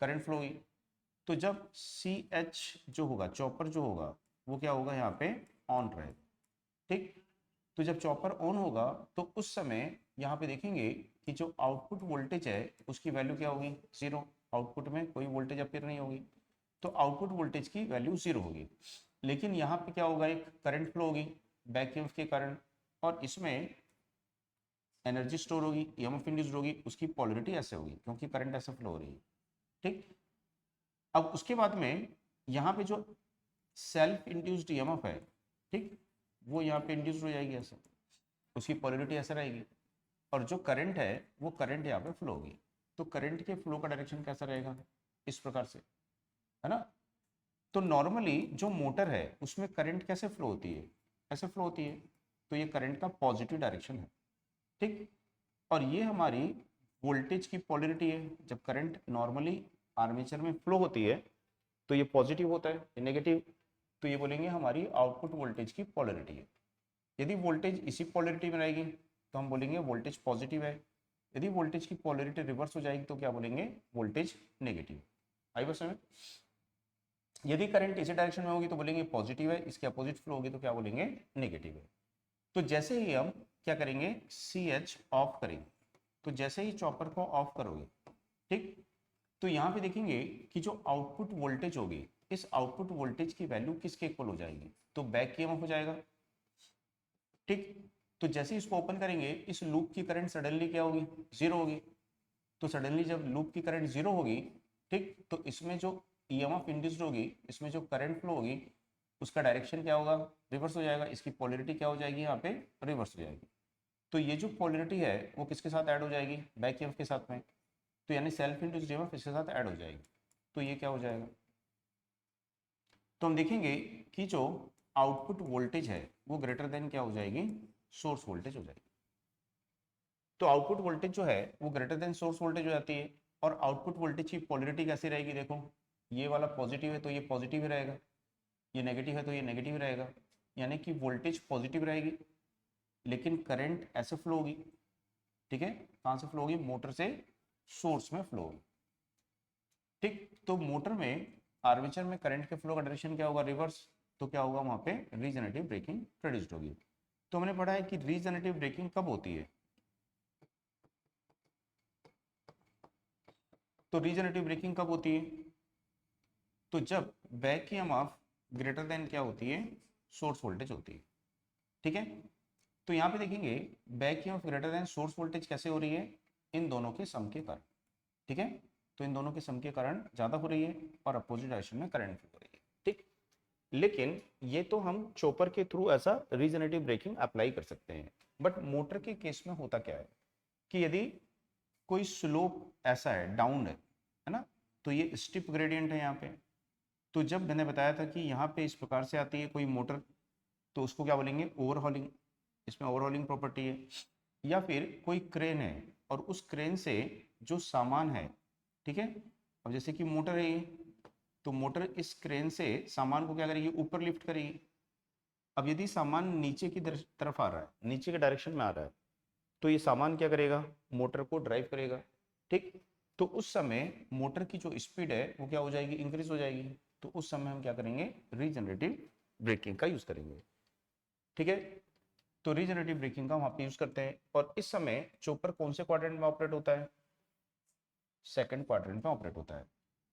करंट फ्लो होगी। तो जब सी एच जो होगा, चॉपर जो होगा, वो क्या होगा, यहाँ पे ऑन रहेगा। ठीक, तो जब चॉपर ऑन होगा तो उस समय यहाँ पे देखेंगे कि जो आउटपुट वोल्टेज है उसकी वैल्यू क्या होगी, जीरो। आउटपुट में कोई वोल्टेज अपीयर नहीं होगी, तो आउटपुट वोल्टेज की वैल्यू जीरो होगी। लेकिन यहाँ पे क्या होगा, एक करंट फ्लो होगी बैक ईएमएफ के कारण, और इसमें एनर्जी स्टोर होगी, ईएमएफ इंड्यूस्ड होगी, उसकी पॉलरिटी ऐसे होगी क्योंकि करंट ऐसे फ्लो हो रही है। ठीक, अब उसके बाद में यहाँ पे जो सेल्फ इंड्यूस्ड ईएमएफ है, ठीक, वो यहाँ पे इंड्यूस्ड हो जाएगी ऐसे, उसकी पॉलरिटी ऐसे रहेगी, और जो करंट है वो करंट यहाँ पे फ्लो होगी। तो करंट के फ्लो का डायरेक्शन कैसा रहेगा, इस प्रकार से, है ना। तो नॉर्मली जो मोटर है उसमें करंट कैसे फ्लो होती है, ऐसे फ्लो होती है, तो ये करंट का पॉजिटिव डायरेक्शन है। ठीक, और ये हमारी वोल्टेज की पॉलरिटी है। जब करंट नॉर्मली आर्मेचर में फ्लो होती है तो ये पॉजिटिव होता है, ये नेगेटिव, तो ये बोलेंगे हमारी आउटपुट वोल्टेज की पोलरिटी है। यदि वोल्टेज इसी पोलरिटी में रहेगी तो हम बोलेंगे वोल्टेज पॉजिटिव है। यदि वोल्टेज की पोलरिटी रिवर्स हो जाएगी तो क्या बोलेंगे, वोल्टेज नेगेटिव। आई बस में, यदि करंट इसी डायरेक्शन में होगी तो बोलेंगे पॉजिटिव है, इसके अपोजिट फ्लो होगी तो क्या बोलेंगे, नेगेटिव है। तो जैसे ही हम क्या करेंगे, CH ऑफ करेंगे, तो जैसे ही चॉपर को ऑफ करोगे, ठीक, तो यहाँ पे देखेंगे कि जो आउटपुट वोल्टेज होगी, इस आउटपुट वोल्टेज की वैल्यू किसके इक्वल हो जाएगी, तो बैक ईएमएफ हो जाएगा। ठीक, तो जैसे ही इसको ओपन करेंगे, इस लूप की करंट सडनली क्या होगी, जीरो होगी। तो सडनली जब लूप की करंट जीरो होगी, ठीक, तो इसमें जो ईएमएफ इंड्यूस्ड होगी, इसमें जो करंट फ्लो होगी, उसका डायरेक्शन क्या होगा, रिवर्स हो जाएगा। इसकी पोलरिटी क्या हो जाएगी, यहाँ पे रिवर्स हो जाएगी। तो ये जो पोलरिटी है वो किसके साथ ऐड हो जाएगी, बैक ईएमएफ के साथ में, तो यानी सेल्फ इंड्यूस्ड ईएमएफ इसके साथ ऐड हो जाएगी। तो ये क्या हो जाएगा, तो हम देखेंगे कि जो आउटपुट वोल्टेज है वो ग्रेटर देन क्या हो जाएगी, सोर्स वोल्टेज हो जाएगी। तो आउटपुट वोल्टेज जो है वो ग्रेटर देन सोर्स वोल्टेज हो जाती है। और आउटपुट वोल्टेज की पोलरिटी कैसी रहेगी, देखो ये वाला पॉजिटिव है तो ये पॉजिटिव ही रहेगा, ये नेगेटिव है तो ये नेगेटिव ही रहेगा। यानी कि वोल्टेज पॉजिटिव रहेगी लेकिन करंट ऐसे फ्लो होगी, ठीक है, कहाँ से फ्लो होगी, मोटर से सोर्स में फ्लो होगी। ठीक, तो मोटर में आर्मेचर में करंट के फ्लो का डायरेक्शन क्या होगा, रिवर्स, तो क्या होगा, वहां पे रीजनरेटिव ब्रेकिंग प्रोड्यूस्ड होगी। तो हमने पढ़ा है कि रीजनरेटिव ब्रेकिंग कब होती है, तो रीजनरेटिव ब्रेकिंग कब होती है, तो जब बैक ईएमएफ ग्रेटर देन क्या होती है, सोर्स वोल्टेज होती है। ठीक है, तो यहाँ पे देखेंगे back EMF greater than source voltage कैसे हो रही है, इन दोनों के सम के कारण। ठीक है, तो इन दोनों के सम के कारण ज्यादा हो रही है और अपोजिट डायरेक्शन में करंट फ्लो हो रही है। ठीक, लेकिन ये तो हम चॉपर के थ्रू ऐसा रीजनरेटिव ब्रेकिंग अप्लाई कर सकते हैं। बट मोटर के केस में होता क्या है कि यदि कोई स्लोप ऐसा है, डाउन है ना, तो ये स्टिप ग्रेडियंट है यहाँ पे। तो जब मैंने बताया था कि यहाँ पे इस प्रकार से आती है कोई मोटर, तो उसको क्या बोलेंगे, ओवरहॉलिंग, इसमें ओवरहॉलिंग प्रॉपर्टी है। या फिर कोई क्रेन है और उस क्रेन से जो सामान है, ठीक है, अब जैसे कि मोटर है ये, तो मोटर इस क्रेन से सामान को क्या करेगी, ऊपर लिफ्ट करेगी। अब यदि सामान नीचे की तरफ आ रहा है, नीचे के डायरेक्शन में आ रहा है, तो ये सामान क्या करेगा, मोटर को ड्राइव करेगा। ठीक, तो उस समय मोटर की जो स्पीड है वो क्या हो जाएगी, इंक्रीज हो जाएगी। तो उस समय हम क्या करेंगे, रीजनरेटिव ब्रेकिंग का यूज करेंगे। ठीक है, तो रीजनरेटिव ब्रेकिंग का वहां पे यूज करते हैं। और इस समय चॉपर कौन से क्वाड्रेंट में ऑपरेट होता है, सेकंड क्वाड्रेंट में ऑपरेट होता है।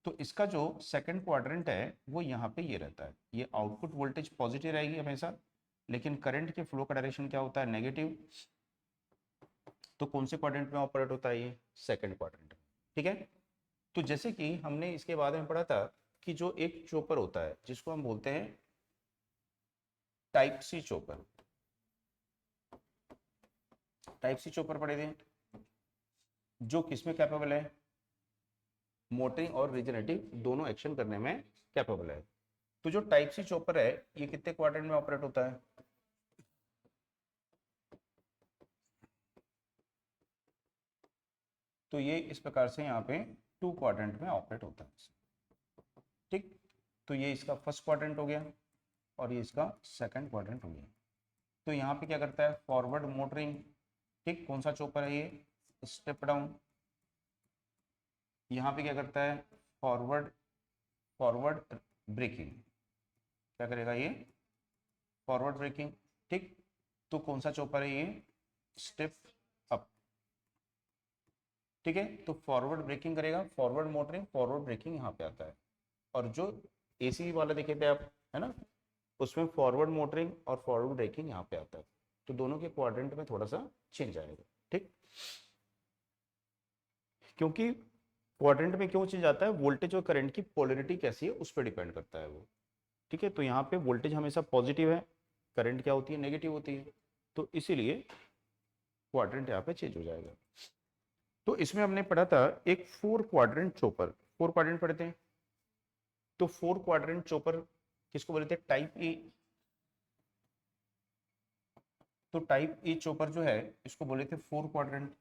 तो इसका जो सेकंड क्वाड्रेंट है वो यहाँ पे ये रहता है, ये आउटपुट वोल्टेज पॉजिटिव रहेगी हमेशा, लेकिन करंट के फ्लो का डायरेक्शन क्या होता है, नेगेटिव। तो कौन से क्वाड्रेंट में ऑपरेट होता है, ये सेकंड क्वाड्रेंट। ठीक है, तो जैसे कि हमने इसके बाद में पढ़ा था कि जो एक चॉपर होता है जिसको हम बोलते हैं type C chopper, type C chopper पढ़े थे, जो किसमें कैपेबल है, मोटरिंग और रीजनरेटिव दोनों एक्शन करने में कैपेबल है। तो जो टाइप सी चॉपर है ये कितने क्वाड्रेंट में ऑपरेट होता है, तो ये इस प्रकार से यहाँ पे टू क्वाड्रेंट में ऑपरेट होता है। ठीक, तो ये इसका फर्स्ट क्वाड्रेंट हो गया और ये इसका सेकंड क्वाड्रेंट हो गया। तो यहाँ पे क्या करता है, फॉरवर्ड मोटरिंग। ठीक, कौन सा चॉपर है ये, स्टेप डाउन। यहाँ पे क्या करता है, फॉरवर्ड, फॉरवर्ड ब्रेकिंग, क्या करेगा ये, फॉरवर्ड ब्रेकिंग। ठीक, तो कौन सा चॉपर है ये, स्टेप अप। ठीक है, तो फॉरवर्ड ब्रेकिंग करेगा, फॉरवर्ड मोटरिंग, फॉरवर्ड ब्रेकिंग यहाँ पे आता है। और जो एसी वाला देखे थे आप, है ना, उसमें फॉरवर्ड मोटरिंग और फॉरवर्ड ब्रेकिंग यहाँ पे आता है। तो दोनों के क्वाड्रेंट में थोड़ा सा चेंज आएगा। ठीक, क्योंकि क्वाड्रेंट में क्यों चेंज आता है, वोल्टेज और करंट की पोलरिटी कैसी है उस पर डिपेंड करता है वो। ठीक है, तो यहाँ पे वोल्टेज हमेशा पॉजिटिव है, करंट क्या होती है, नेगेटिव होती है, तो इसीलिए क्वाड्रेंट यहाँ पे चेंज हो जाएगा। तो इसमें हमने पढ़ा था एक four quadrant chopper, four quadrant पढ़ते हैं। तो फोर क्वाड्रेंट चॉपर किसको बोलते हैं, टाइप ए। तो टाइप ए चॉपर जो है इसको बोले थे फोर क्वाड्रेंट।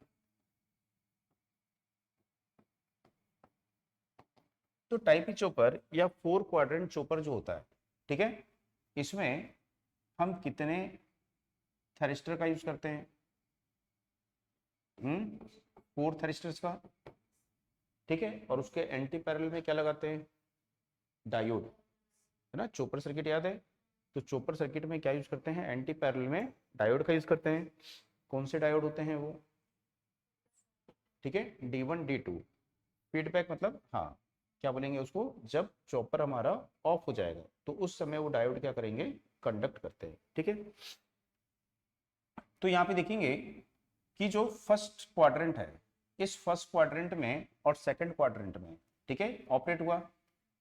तो टाइप ई चॉपर या 4 क्वाड्रेंट चॉपर जो होता है, ठीक है, इसमें हम कितने थैरिस्टर का यूज करते हैं? 4 थैरिस्टर्स का, ठीक है। और उसके एंटी पैरेलल में क्या लगाते हैं? डायोड, है ना। चॉपर सर्किट याद है? तो चॉपर सर्किट में क्या यूज करते हैं? एंटी पैरेलल में डायोड का यूज करते हैं। कौन से डायोड होते हैं वो? ठीक है, D1 D2। फीडबैक मतलब, हाँ, क्या बोलेंगे उसको, जब चॉपर हमारा ऑफ हो जाएगा तो उस समय वो डायोड क्या करेंगे? कंडक्ट करते हैं, ठीक है। तो यहाँ पे देखेंगे कि जो फर्स्ट क्वाड्रेंट है, इस फर्स्ट क्वाड्रेंट में और सेकंड क्वाड्रेंट में, ठीक है, ऑपरेट हुआ।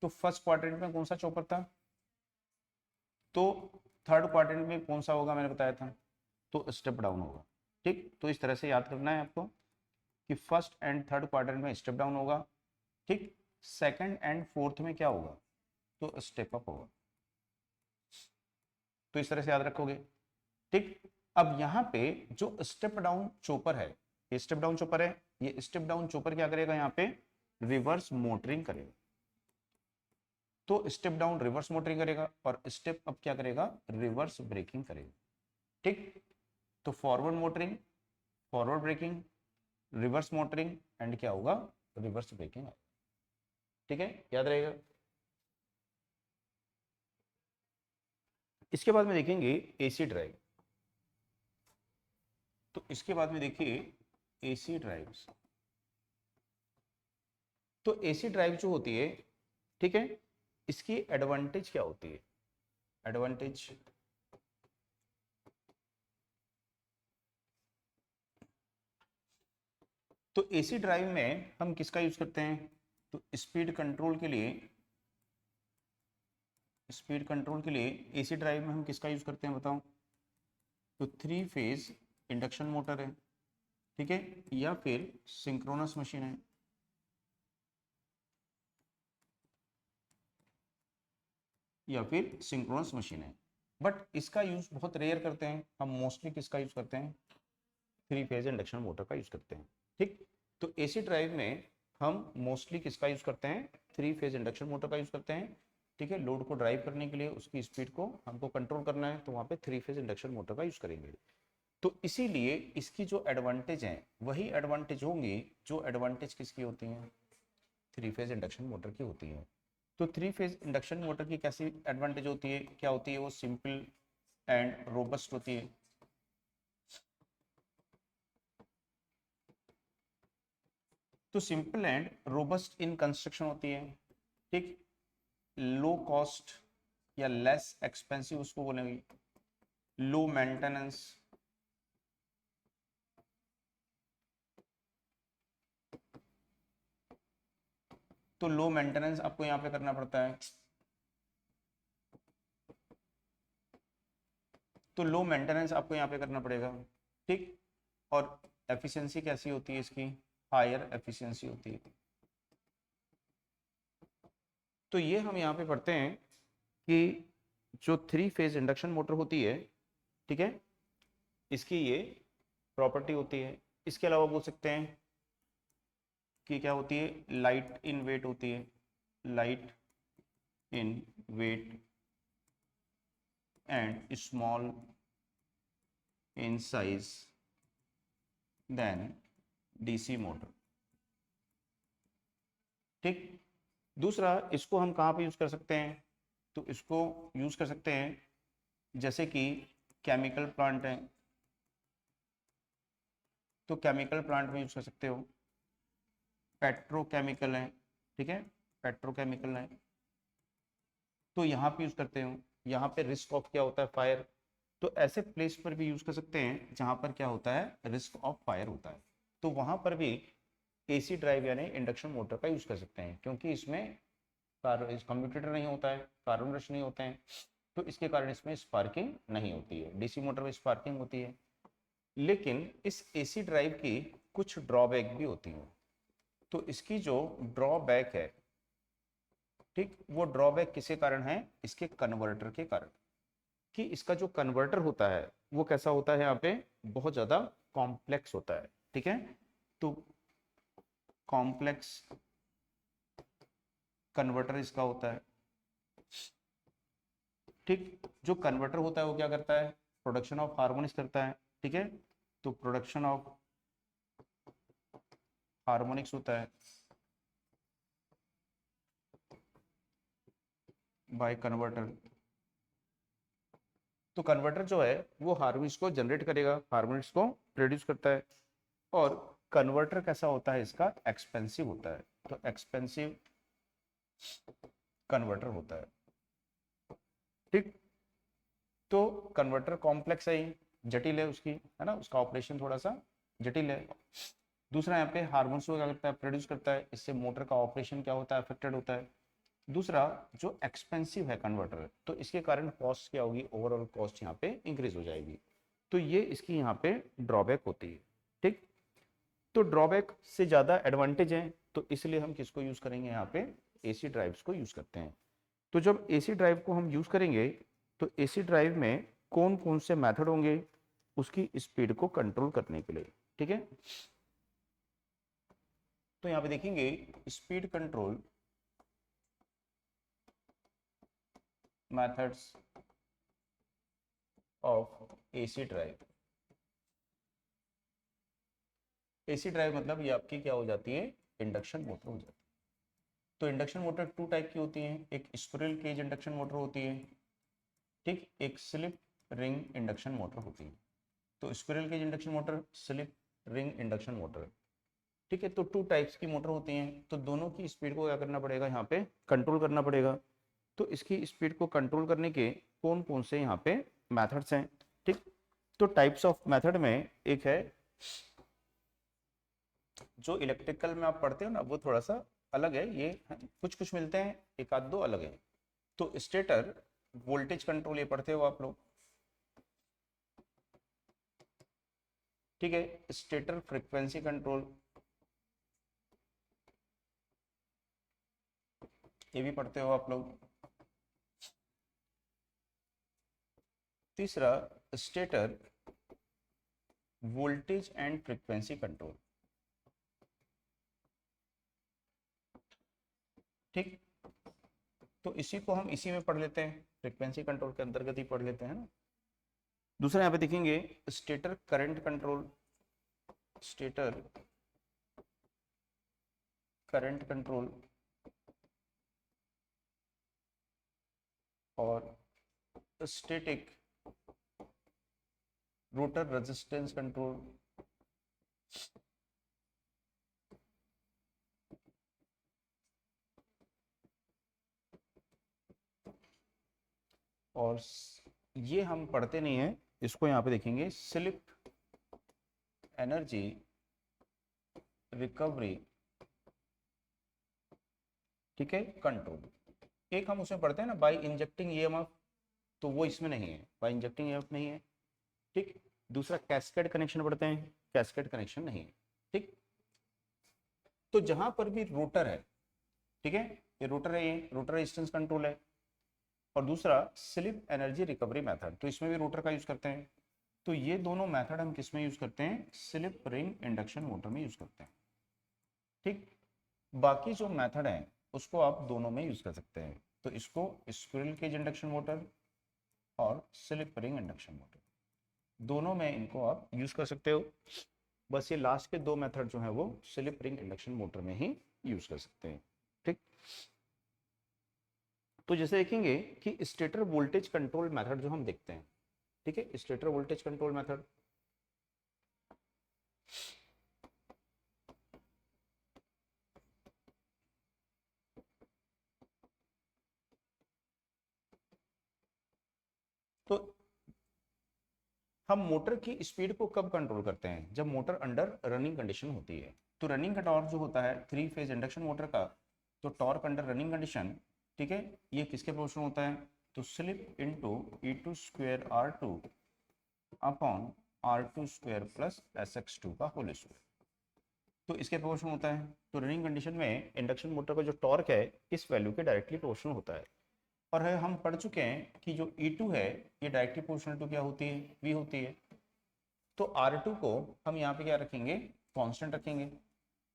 तो फर्स्ट क्वाड्रेंट में कौन सा चॉपर था? तो थर्ड क्वाड्रेंट में कौन सा होगा? मैंने बताया था, तो स्टेप डाउन होगा, ठीक। तो इस तरह से याद करना है आपको कि फर्स्ट एंड थर्ड क्वाड्रेंट में स्टेप डाउन होगा, ठीक। सेकंड एंड फोर्थ में क्या होगा? तो स्टेप अप होगा। तो इस तरह से याद रखोगे, ठीक। अब यहाँ पे जो स्टेप डाउन चॉपर है, ये स्टेप डाउन चॉपर है, ये स्टेप डाउन चॉपर क्या करेगा? यहाँ पे रिवर्स मोटरिंग करेगा। तो स्टेप डाउन रिवर्स मोटरिंग करेगा और स्टेप अप क्या करेगा? रिवर्स ब्रेकिंग करेगा, ठीक। तो forward motoring, forward braking, reverse motoring and क्या होगा? रिवर्स ब्रेकिंग, ठीक है, याद रहेगा। इसके बाद में देखेंगे एसी ड्राइव। तो इसके बाद में देखिए एसी ड्राइव्स। तो एसी ड्राइव जो होती है, ठीक है, इसकी एडवांटेज क्या होती है? एडवांटेज, तो एसी ड्राइव में हम किसका यूज करते हैं? तो स्पीड कंट्रोल के लिए, स्पीड कंट्रोल के लिए एसी ड्राइव में हम किसका यूज करते हैं बताओ? तो 3 फेज इंडक्शन मोटर है, ठीक है, या फिर सिंक्रोनस मशीन है, या फिर सिंक्रोनस मशीन है। बट इसका यूज बहुत रेयर करते हैं हम, मोस्टली किसका यूज करते हैं? 3 फेज इंडक्शन मोटर का यूज करते हैं, ठीक। तो एसी ड्राइव में हम मोस्टली किसका यूज करते हैं? 3 फेज इंडक्शन मोटर का यूज करते हैं, ठीक है। लोड को ड्राइव करने के लिए उसकी स्पीड को हमको कंट्रोल करना है, तो वहां पे 3 फेज इंडक्शन मोटर का यूज करेंगे। तो इसीलिए इसकी जो एडवांटेज है वही एडवांटेज होंगी जो एडवांटेज किसकी होती हैं? 3 फेज इंडक्शन मोटर की होती है। तो 3 फेज इंडक्शन मोटर की कैसी एडवांटेज होती है? क्या होती है वो? सिंपल एंड रोबस्ट होती है, तो simple and robust in construction होती है, ठीक। लो कॉस्ट या लेस एक्सपेंसिव उसको बोलेंगे, लो मेंटेनेंस, तो लो मेंटेनेंस आपको यहाँ पे करना पड़ता है, तो लो मेंटेनेंस आपको यहाँ पे करना पड़ेगा, ठीक। और एफिशिएंसी कैसी होती है इसकी? हायर एफिशिएंसी होती है। तो ये हम यहाँ पे पढ़ते हैं कि जो 3 फेज इंडक्शन मोटर होती है, ठीक है, इसकी ये प्रॉपर्टी होती है। इसके अलावा बोल सकते हैं कि क्या होती है? लाइट इन वेट होती है, light in weight and small in size then DC motor, ठीक। दूसरा, इसको हम कहाँ पे यूज कर सकते हैं? तो इसको यूज कर सकते हैं जैसे कि केमिकल प्लांट है, तो केमिकल प्लांट में यूज कर सकते हो। पेट्रोकेमिकल है, ठीक है, पेट्रोकेमिकल है, तो यहाँ पे यूज करते हो। यहाँ पे रिस्क ऑफ क्या होता है? फायर। तो ऐसे प्लेस पर भी यूज कर सकते हैं जहां पर क्या होता है? रिस्क ऑफ फायर होता है, तो वहां पर भी एसी ड्राइव यानी इंडक्शन मोटर का यूज कर सकते हैं, क्योंकि इसमें कम्यूटेटर नहीं होता है, कार्बन रश नहीं होते हैं, तो इसके कारण इसमें स्पार्किंग नहीं होती है। डीसी मोटर में स्पार्किंग होती है, लेकिन इस एसी ड्राइव की कुछ ड्रॉबैक भी होती हैं। तो इसकी जो ड्रॉबैक है, ठीक, वो ड्रॉबैक किसके कारण है? इसके कन्वर्टर के कारण, कि इसका जो कन्वर्टर होता है वो कैसा होता है? यहाँ पे बहुत ज्यादा कॉम्प्लेक्स होता है, ठीक है। तो कॉम्प्लेक्स कन्वर्टर इसका होता है। ठीक, जो कन्वर्टर होता है वो क्या करता है, प्रोडक्शन ऑफ हार्मोनिक्स करता है। ठीक है, तो प्रोडक्शन ऑफ हार्मोनिक्स होता है बाय कन्वर्टर। तो कन्वर्टर जो है वो हार्मोनिक्स को जनरेट करेगा, हार्मोनिक्स को प्रोड्यूस करता है। और कन्वर्टर कैसा होता है, इसका एक्सपेंसिव होता है। तो एक्सपेंसिव कन्वर्टर होता है। ठीक, तो कन्वर्टर कॉम्प्लेक्स है, जटिल है उसकी, है ना, उसका ऑपरेशन थोड़ा सा जटिल है। दूसरा यहाँ पे हार्मोन्स को क्या करता है, प्रोड्यूस करता है, इससे मोटर का ऑपरेशन क्या होता है, अफेक्टेड होता है। दूसरा, जो एक्सपेंसिव है कन्वर्टर, तो इसके कारण कॉस्ट क्या होगी, ओवरऑल कॉस्ट यहाँ पे इंक्रीज हो जाएगी। तो ये इसकी यहाँ पे ड्रॉबैक होती है। ठीक, तो ड्रॉबैक से ज़्यादा एडवांटेज है, तो इसलिए हम किसको यूज़ करेंगे, यहाँ पे एसी ड्राइव्स को यूज़ करते हैं। तो जब एसी ड्राइव को हम यूज़ करेंगे तो एसी ड्राइव में कौन कौन से मेथड होंगे उसकी स्पीड को कंट्रोल करने के लिए। ठीक है, तो यहाँ पे देखेंगे speed control methods of AC drive. AC drive मतलब ये आपकी क्या हो जाती है, इंडक्शन मोटर हो जाती है। तो इंडक्शन मोटर टू टाइप की होती है, एक स्क्विरल केज इंडक्शन मोटर होती है, ठीक, एक स्लिप रिंग इंडक्शन मोटर होती है। तो squirrel cage induction motor, slip ring induction motor, ठीक है, तो टू टाइप्स की मोटर होती हैं। तो दोनों की स्पीड को क्या करना पड़ेगा, यहाँ पे कंट्रोल करना पड़ेगा। तो इसकी स्पीड को कंट्रोल करने के कौन कौन से यहाँ पे मेथड्स हैं। ठीक, तो टाइप्स ऑफ मेथड में एक है, जो इलेक्ट्रिकल में आप पढ़ते हो ना वो थोड़ा सा अलग है, ये कुछ कुछ मिलते हैं, एक आध दो अलग है। तो स्टेटर वोल्टेज कंट्रोल ये पढ़ते हो आप लोग, ठीक है। स्टेटर फ्रीक्वेंसी कंट्रोल ये भी पढ़ते हो आप लोग। तीसरा, stator voltage and frequency control, ठीक, तो इसी को हम इसी में पढ़ लेते हैं, फ्रीक्वेंसी कंट्रोल के अंतर्गत ही पढ़ लेते हैं ना। दूसरा यहाँ पे देखेंगे stator current control, stator current control और स्टैटिक रोटर रेजिस्टेंस कंट्रोल। और ये हम पढ़ते नहीं है, इसको यहाँ पे देखेंगे स्लिप एनर्जी रिकवरी, ठीक है, कंट्रोल। एक हम उसमें पढ़ते हैं ना बाय इंजेक्टिंग ईएमएफ, तो वो इसमें नहीं है, बाय इंजेक्टिंग ईएमएफ नहीं है, ठीक। दूसरा कैस्केड कनेक्शन पढ़ते हैं, कैस्केड कनेक्शन नहीं है, ठीक। तो जहां पर भी रोटर है, ठीक है, ये रोटर है, ये रोटर रेजिस्टेंस कंट्रोल है। और दूसरा स्लिप एनर्जी रिकवरी मेथड, तो इसमें भी रोटर का यूज करते हैं। तो ये दोनों मेथड हम किस में यूज करते हैं, स्लिप रिंग इंडक्शन मोटर में यूज करते हैं, ठीक। बाकी जो मेथड है उसको आप दोनों में यूज कर सकते हैं, तो इसको स्क्विरल केज इंडक्शन मोटर और स्लिप रिंग इंडक्शन मोटर दोनों में इनको आप यूज कर सकते हो। बस ये लास्ट के दो मेथड जो है वो स्लिप रिंग इंडक्शन मोटर में ही यूज कर सकते हैं, ठीक। तो जैसे देखेंगे कि स्टेटर वोल्टेज कंट्रोल मेथड जो हम देखते हैं, ठीक है, स्टेटर वोल्टेज कंट्रोल मेथड, तो हम मोटर की स्पीड को कब कंट्रोल करते हैं, जब मोटर अंडर रनिंग कंडीशन होती है। तो रनिंग का टॉर्क जो होता है थ्री फेज इंडक्शन मोटर का, तो टॉर्क अंडर रनिंग कंडीशन, ठीक है, ये किसके प्रोपोर्शनल होता है, तो slip into E2 square R2 upon R2 square plus SX2 का होल स्क्वायर, तो इसके प्रोपोर्शनल होता है। तो रनिंग कंडीशन में इंडक्शन मोटर का जो टॉर्क है इस वैल्यू के डायरेक्टली प्रोपोर्शनल होता है। और है हम पढ़ चुके हैं कि जो E2 है ये डायरेक्टली प्रोपोर्शनल टू क्या होती है, V होती है। तो R2 को हम यहाँ पे क्या रखेंगे, कांस्टेंट रखेंगे,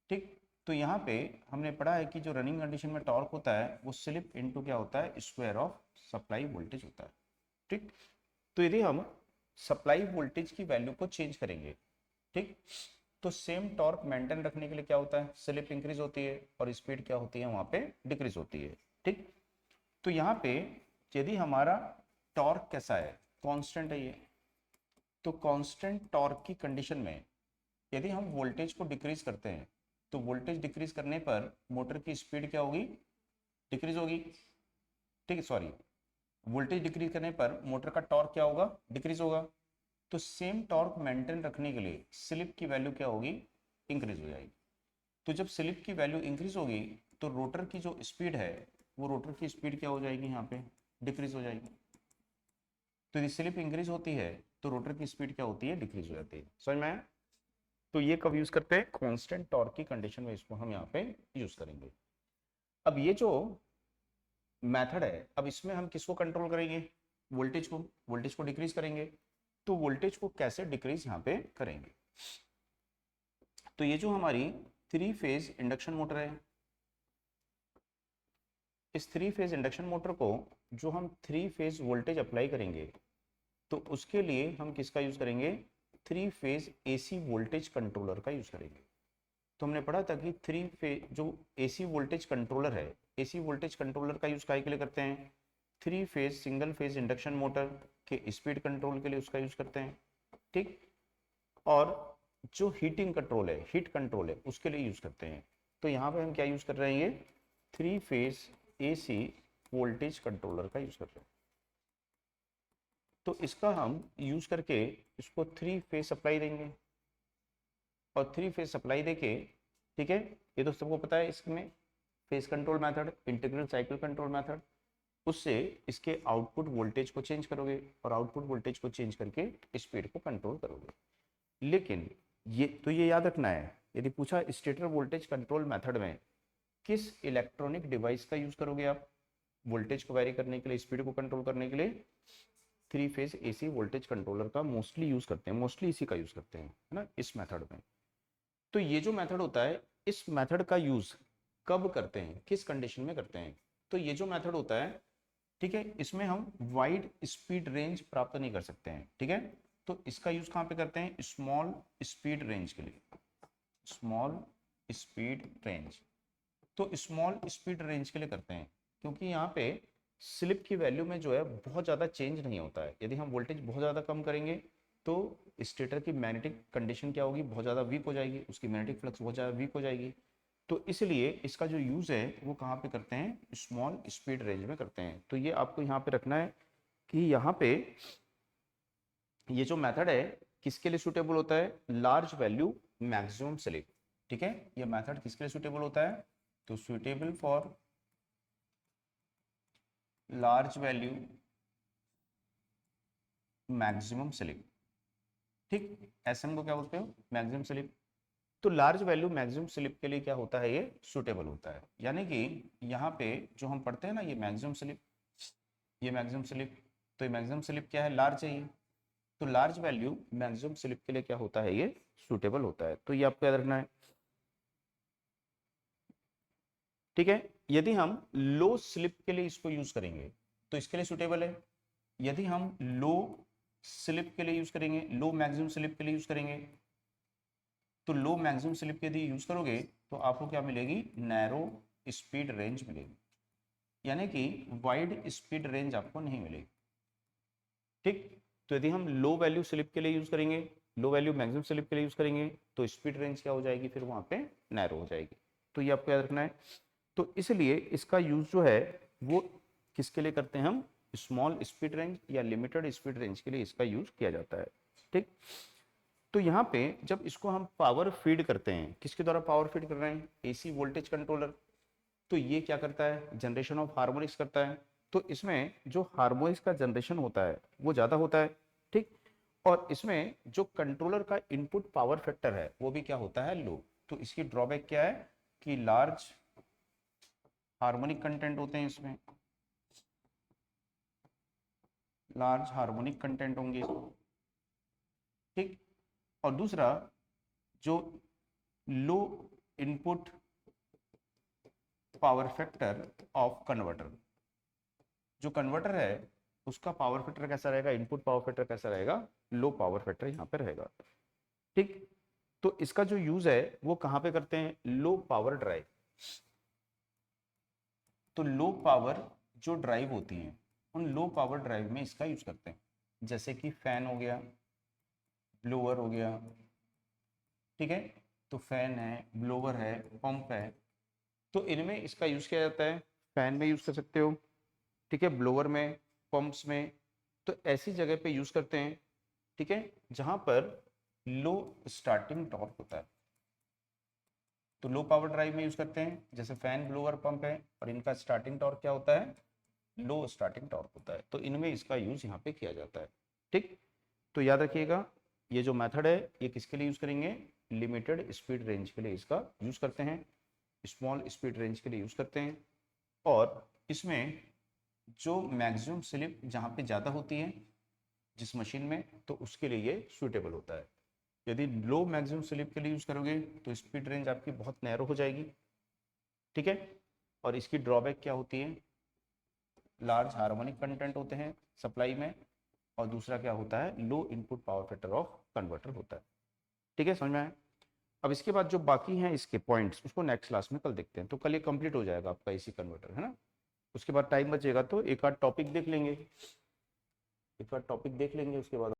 ठीक। तो यहाँ पे हमने पढ़ा है कि जो रनिंग कंडीशन में टॉर्क होता है वो स्लिप इनटू क्या होता है, स्क्वायर ऑफ सप्लाई वोल्टेज होता है। ठीक, तो यदि हम सप्लाई वोल्टेज की वैल्यू को चेंज करेंगे, ठीक, तो सेम टॉर्क मेंटेन रखने के लिए क्या होता है, स्लिप इंक्रीज होती है और स्पीड क्या होती है वहां पे डिक्रीज होती है। ठीक, तो यहाँ पे यदि हमारा टॉर्क कैसा है, कांस्टेंट है ये, तो कांस्टेंट टॉर्क की कंडीशन में यदि हम वोल्टेज को डिक्रीज करते हैं तो वोल्टेज डिक्रीज करने पर मोटर की स्पीड क्या होगी, डिक्रीज होगी। ठीक है, सॉरी, वोल्टेज डिक्रीज करने पर मोटर का टॉर्क क्या होगा, डिक्रीज होगा। तो सेम टॉर्क मेंटेन रखने के लिए स्लिप की वैल्यू क्या होगी, इंक्रीज हो जाएगी। तो जब स्लिप की वैल्यू इंक्रीज होगी तो रोटर की जो स्पीड है वो रोटर की स्पीड क्या हो जाएगी, यहाँ पे डिक्रीज हो जाएगी। तो यदि स्लिप इंक्रीज होती है तो रोटर की स्पीड क्या होती है, डिक्रीज हो जाती है। समझ में आया? तो ये कब यूज करते हैं, कांस्टेंट टॉर्क की कंडीशन में इसको हम यहाँ पे यूज करेंगे। अब ये जो मेथड है, अब इसमें हम किसको कंट्रोल करेंगे, वोल्टेज को डिक्रीज करेंगे। तो वोल्टेज को कैसे डिक्रीज यहाँ पे करेंगे, तो ये जो हमारी 3 फेज इंडक्शन मोटर है, इस 3 फेज इंडक्शन मोटर को जो हम 3 फेज वोल्टेज अप्लाई करेंगे तो उसके लिए हम किसका यूज करेंगे, 3 फेज एसी वोल्टेज कंट्रोलर का यूज करेंगे। तो हमने पढ़ा था कि 3 फेज जो एसी वोल्टेज कंट्रोलर है, एसी वोल्टेज कंट्रोलर का यूज काय के लिए करते हैं, 3 phase single phase induction motor के स्पीड कंट्रोल के लिए उसका यूज करते हैं। ठीक, और जो हीटिंग कंट्रोल है, हीट कंट्रोल है, उसके लिए यूज करते हैं। तो यहाँ पे हम क्या यूज कर रहे हैं, ये 3 फेज एसी वोल्टेज कंट्रोलर का यूज कर रहे हैं। तो इसका हम यूज करके इसको 3 फेज सप्लाई देंगे और 3 फेज सप्लाई देके, ठीक है, ये तो सबको पता है, इसमें phase control method, integral cycle control method, उससे इसके आउटपुट वोल्टेज को चेंज करोगे और आउटपुट वोल्टेज को चेंज करके स्पीड को कंट्रोल करोगे। लेकिन ये याद रखना है, यदि पूछा स्टेटर वोल्टेज कंट्रोल मेथड में किस इलेक्ट्रॉनिक डिवाइस का यूज करोगे आप वोल्टेज को वेरी करने के लिए, स्पीड को कंट्रोल करने के लिए, 3 फेज एसी वोल्टेज कंट्रोलर का मोस्टली यूज करते हैं, मोस्टली इसी का यूज करते हैं, है ना, इस मेथड में। तो ये जो मेथड होता है, इस मेथड का यूज कब करते हैं, किस कंडीशन में करते हैं, तो ये जो मेथड होता है, ठीक है, इसमें हम वाइड स्पीड रेंज प्राप्त नहीं कर सकते हैं। ठीक है, तो इसका यूज कहाँ पे करते हैं, स्मॉल स्पीड रेंज के लिए, स्मॉल स्पीड रेंज। तो स्मॉल स्पीड रेंज के लिए करते हैं क्योंकि यहाँ पे स्लिप की वैल्यू में जो है बहुत ज़्यादा चेंज नहीं होता है। यदि हम वोल्टेज बहुत ज़्यादा कम करेंगे तो स्टेटर की मैग्नेटिक कंडीशन क्या होगी, बहुत ज़्यादा वीक हो जाएगी, उसकी मैग्नेटिक फ्लक्स बहुत ज़्यादा वीक हो जाएगी। तो इसलिए इसका जो यूज़ है वो कहाँ पे करते हैं, स्मॉल स्पीड रेंज में करते हैं। तो ये आपको यहाँ पे रखना है कि यहाँ पे ये जो मेथड है किसके लिए सुटेबल होता है, लार्ज वैल्यू मैक्सिमम स्लिप। ठीक है, ये मेथड किसके लिए सुटेबल होता है, तो suitable for large value maximum slip. ठीक, ऐसे हम को क्या बोलते हो, मैक्सिमम स्लिप। तो लार्ज वैल्यू मैक्सिमम स्लिप के लिए क्या होता है, ये सुटेबल होता है। यानी कि यहाँ पे जो हम पढ़ते हैं ना, ये मैक्सिमम स्लिप, ये मैक्सिमम स्लिप, तो ये मैक्सिमम स्लिप क्या है, लार्ज है ये। तो लार्ज वैल्यू मैक्सिमम स्लिप के लिए क्या होता है, ये सुटेबल होता है। तो ये आपको याद रखना है। ठीक है, यदि हम लो स्लिप के लिए इसको यूज करेंगे तो इसके लिए सुटेबल है। यदि हम लो स्लिप के लिए यूज करेंगे, लो मैक्सिमम स्लिप के लिए यूज करेंगे, तो लो मैक्सिमम स्लिप के यदि यूज करोगे तो आपको क्या मिलेगी, नैरो स्पीड रेंज मिलेगी, यानी कि वाइड स्पीड रेंज आपको नहीं मिलेगी। ठीक, तो यदि हम लो वैल्यू स्लिप के लिए यूज करेंगे, लो वैल्यू मैक्सिमम स्लिप के लिए यूज करेंगे तो स्पीड रेंज क्या हो जाएगी, फिर वहां पे नैरो हो जाएगी। तो ये आपको याद रखना है। तो इसलिए इसका यूज जो है वो किसके लिए करते हैं, हम स्मॉल स्पीड रेंज या लिमिटेड स्पीड रेंज के लिए इसका यूज किया जाता है। ठीक, तो यहाँ पे जब इसको हम पावर फीड करते हैं, किसके द्वारा पावर फीड कर रहे हैं, एसी वोल्टेज कंट्रोलर, तो ये क्या करता है, जनरेशन ऑफ हार्मोनिक्स करता है। तो इसमें जो हार्मोनिक्स का जनरेशन होता है वो ज्यादा होता है। ठीक, और इसमें जो कंट्रोलर का इनपुट पावर फैक्टर है वो भी क्या होता है, लो। तो इसकी ड्रॉबैक क्या है कि लार्ज हार्मोनिक कंटेंट होते हैं इसमें, लार्ज हार्मोनिक कंटेंट होंगे। ठीक, और दूसरा जो low input power factor of converter. जो कन्वर्टर है उसका पावर फैक्टर कैसा रहेगा, इनपुट पावर फैक्टर कैसा रहेगा, लो पावर फैक्टर यहाँ पे रहेगा। ठीक, तो इसका जो यूज है वो कहाँ पे करते हैं, लो पावर ड्राइव। तो लो पावर जो ड्राइव होती हैं उन लो पावर ड्राइव में इसका यूज करते हैं, जैसे कि फैन हो गया, ब्लोअर हो गया, ठीक है। तो फैन है, ब्लोअर है, पंप है, तो इनमें इसका यूज किया जाता है। फैन में यूज कर सकते हो, ठीक है, ब्लोअर में, पंप्स में, तो ऐसी जगह पे यूज करते हैं, ठीक है, जहां पर लो स्टार्टिंग टॉर्क होता है। तो लो पावर ड्राइव में यूज करते हैं, जैसे फैन, ब्लोअर, पंप है, और इनका स्टार्टिंग टॉर्क क्या होता है, लो स्टार्टिंग टॉर्क होता है, तो इनमें इसका यूज यहाँ पे किया जाता है। ठीक, तो याद रखिएगा ये जो मेथड है ये किसके लिए यूज करेंगे, लिमिटेड स्पीड रेंज के लिए इसका यूज करते हैं, स्मॉल स्पीड रेंज के लिए यूज करते हैं। और इसमें जो मैक्सिमम स्लिप जहाँ पे ज़्यादा होती है जिस मशीन में, तो उसके लिए ये सूटेबल होता है। यदि लो मैक्सिमम स्लिप के लिए यूज़ करोगे तो स्पीड रेंज आपकी बहुत नैरो हो जाएगी, ठीक है। और इसकी ड्रॉबैक क्या होती है, लार्ज हार्मोनिक कंटेंट होते हैं सप्लाई में, और दूसरा क्या होता है, low input power factor of converter होता है। ठीक है, समझ में आया। अब इसके बाद जो बाकी हैं इसके पॉइंट्स, उसको नेक्स्ट क्लास में कल देखते हैं। तो कल ये कंप्लीट हो जाएगा आपका एसी कन्वर्टर, है ना। उसके बाद टाइम बचेगा तो एक आध टॉपिक देख लेंगे, एक आध टॉपिक देख लेंगे उसके बाद।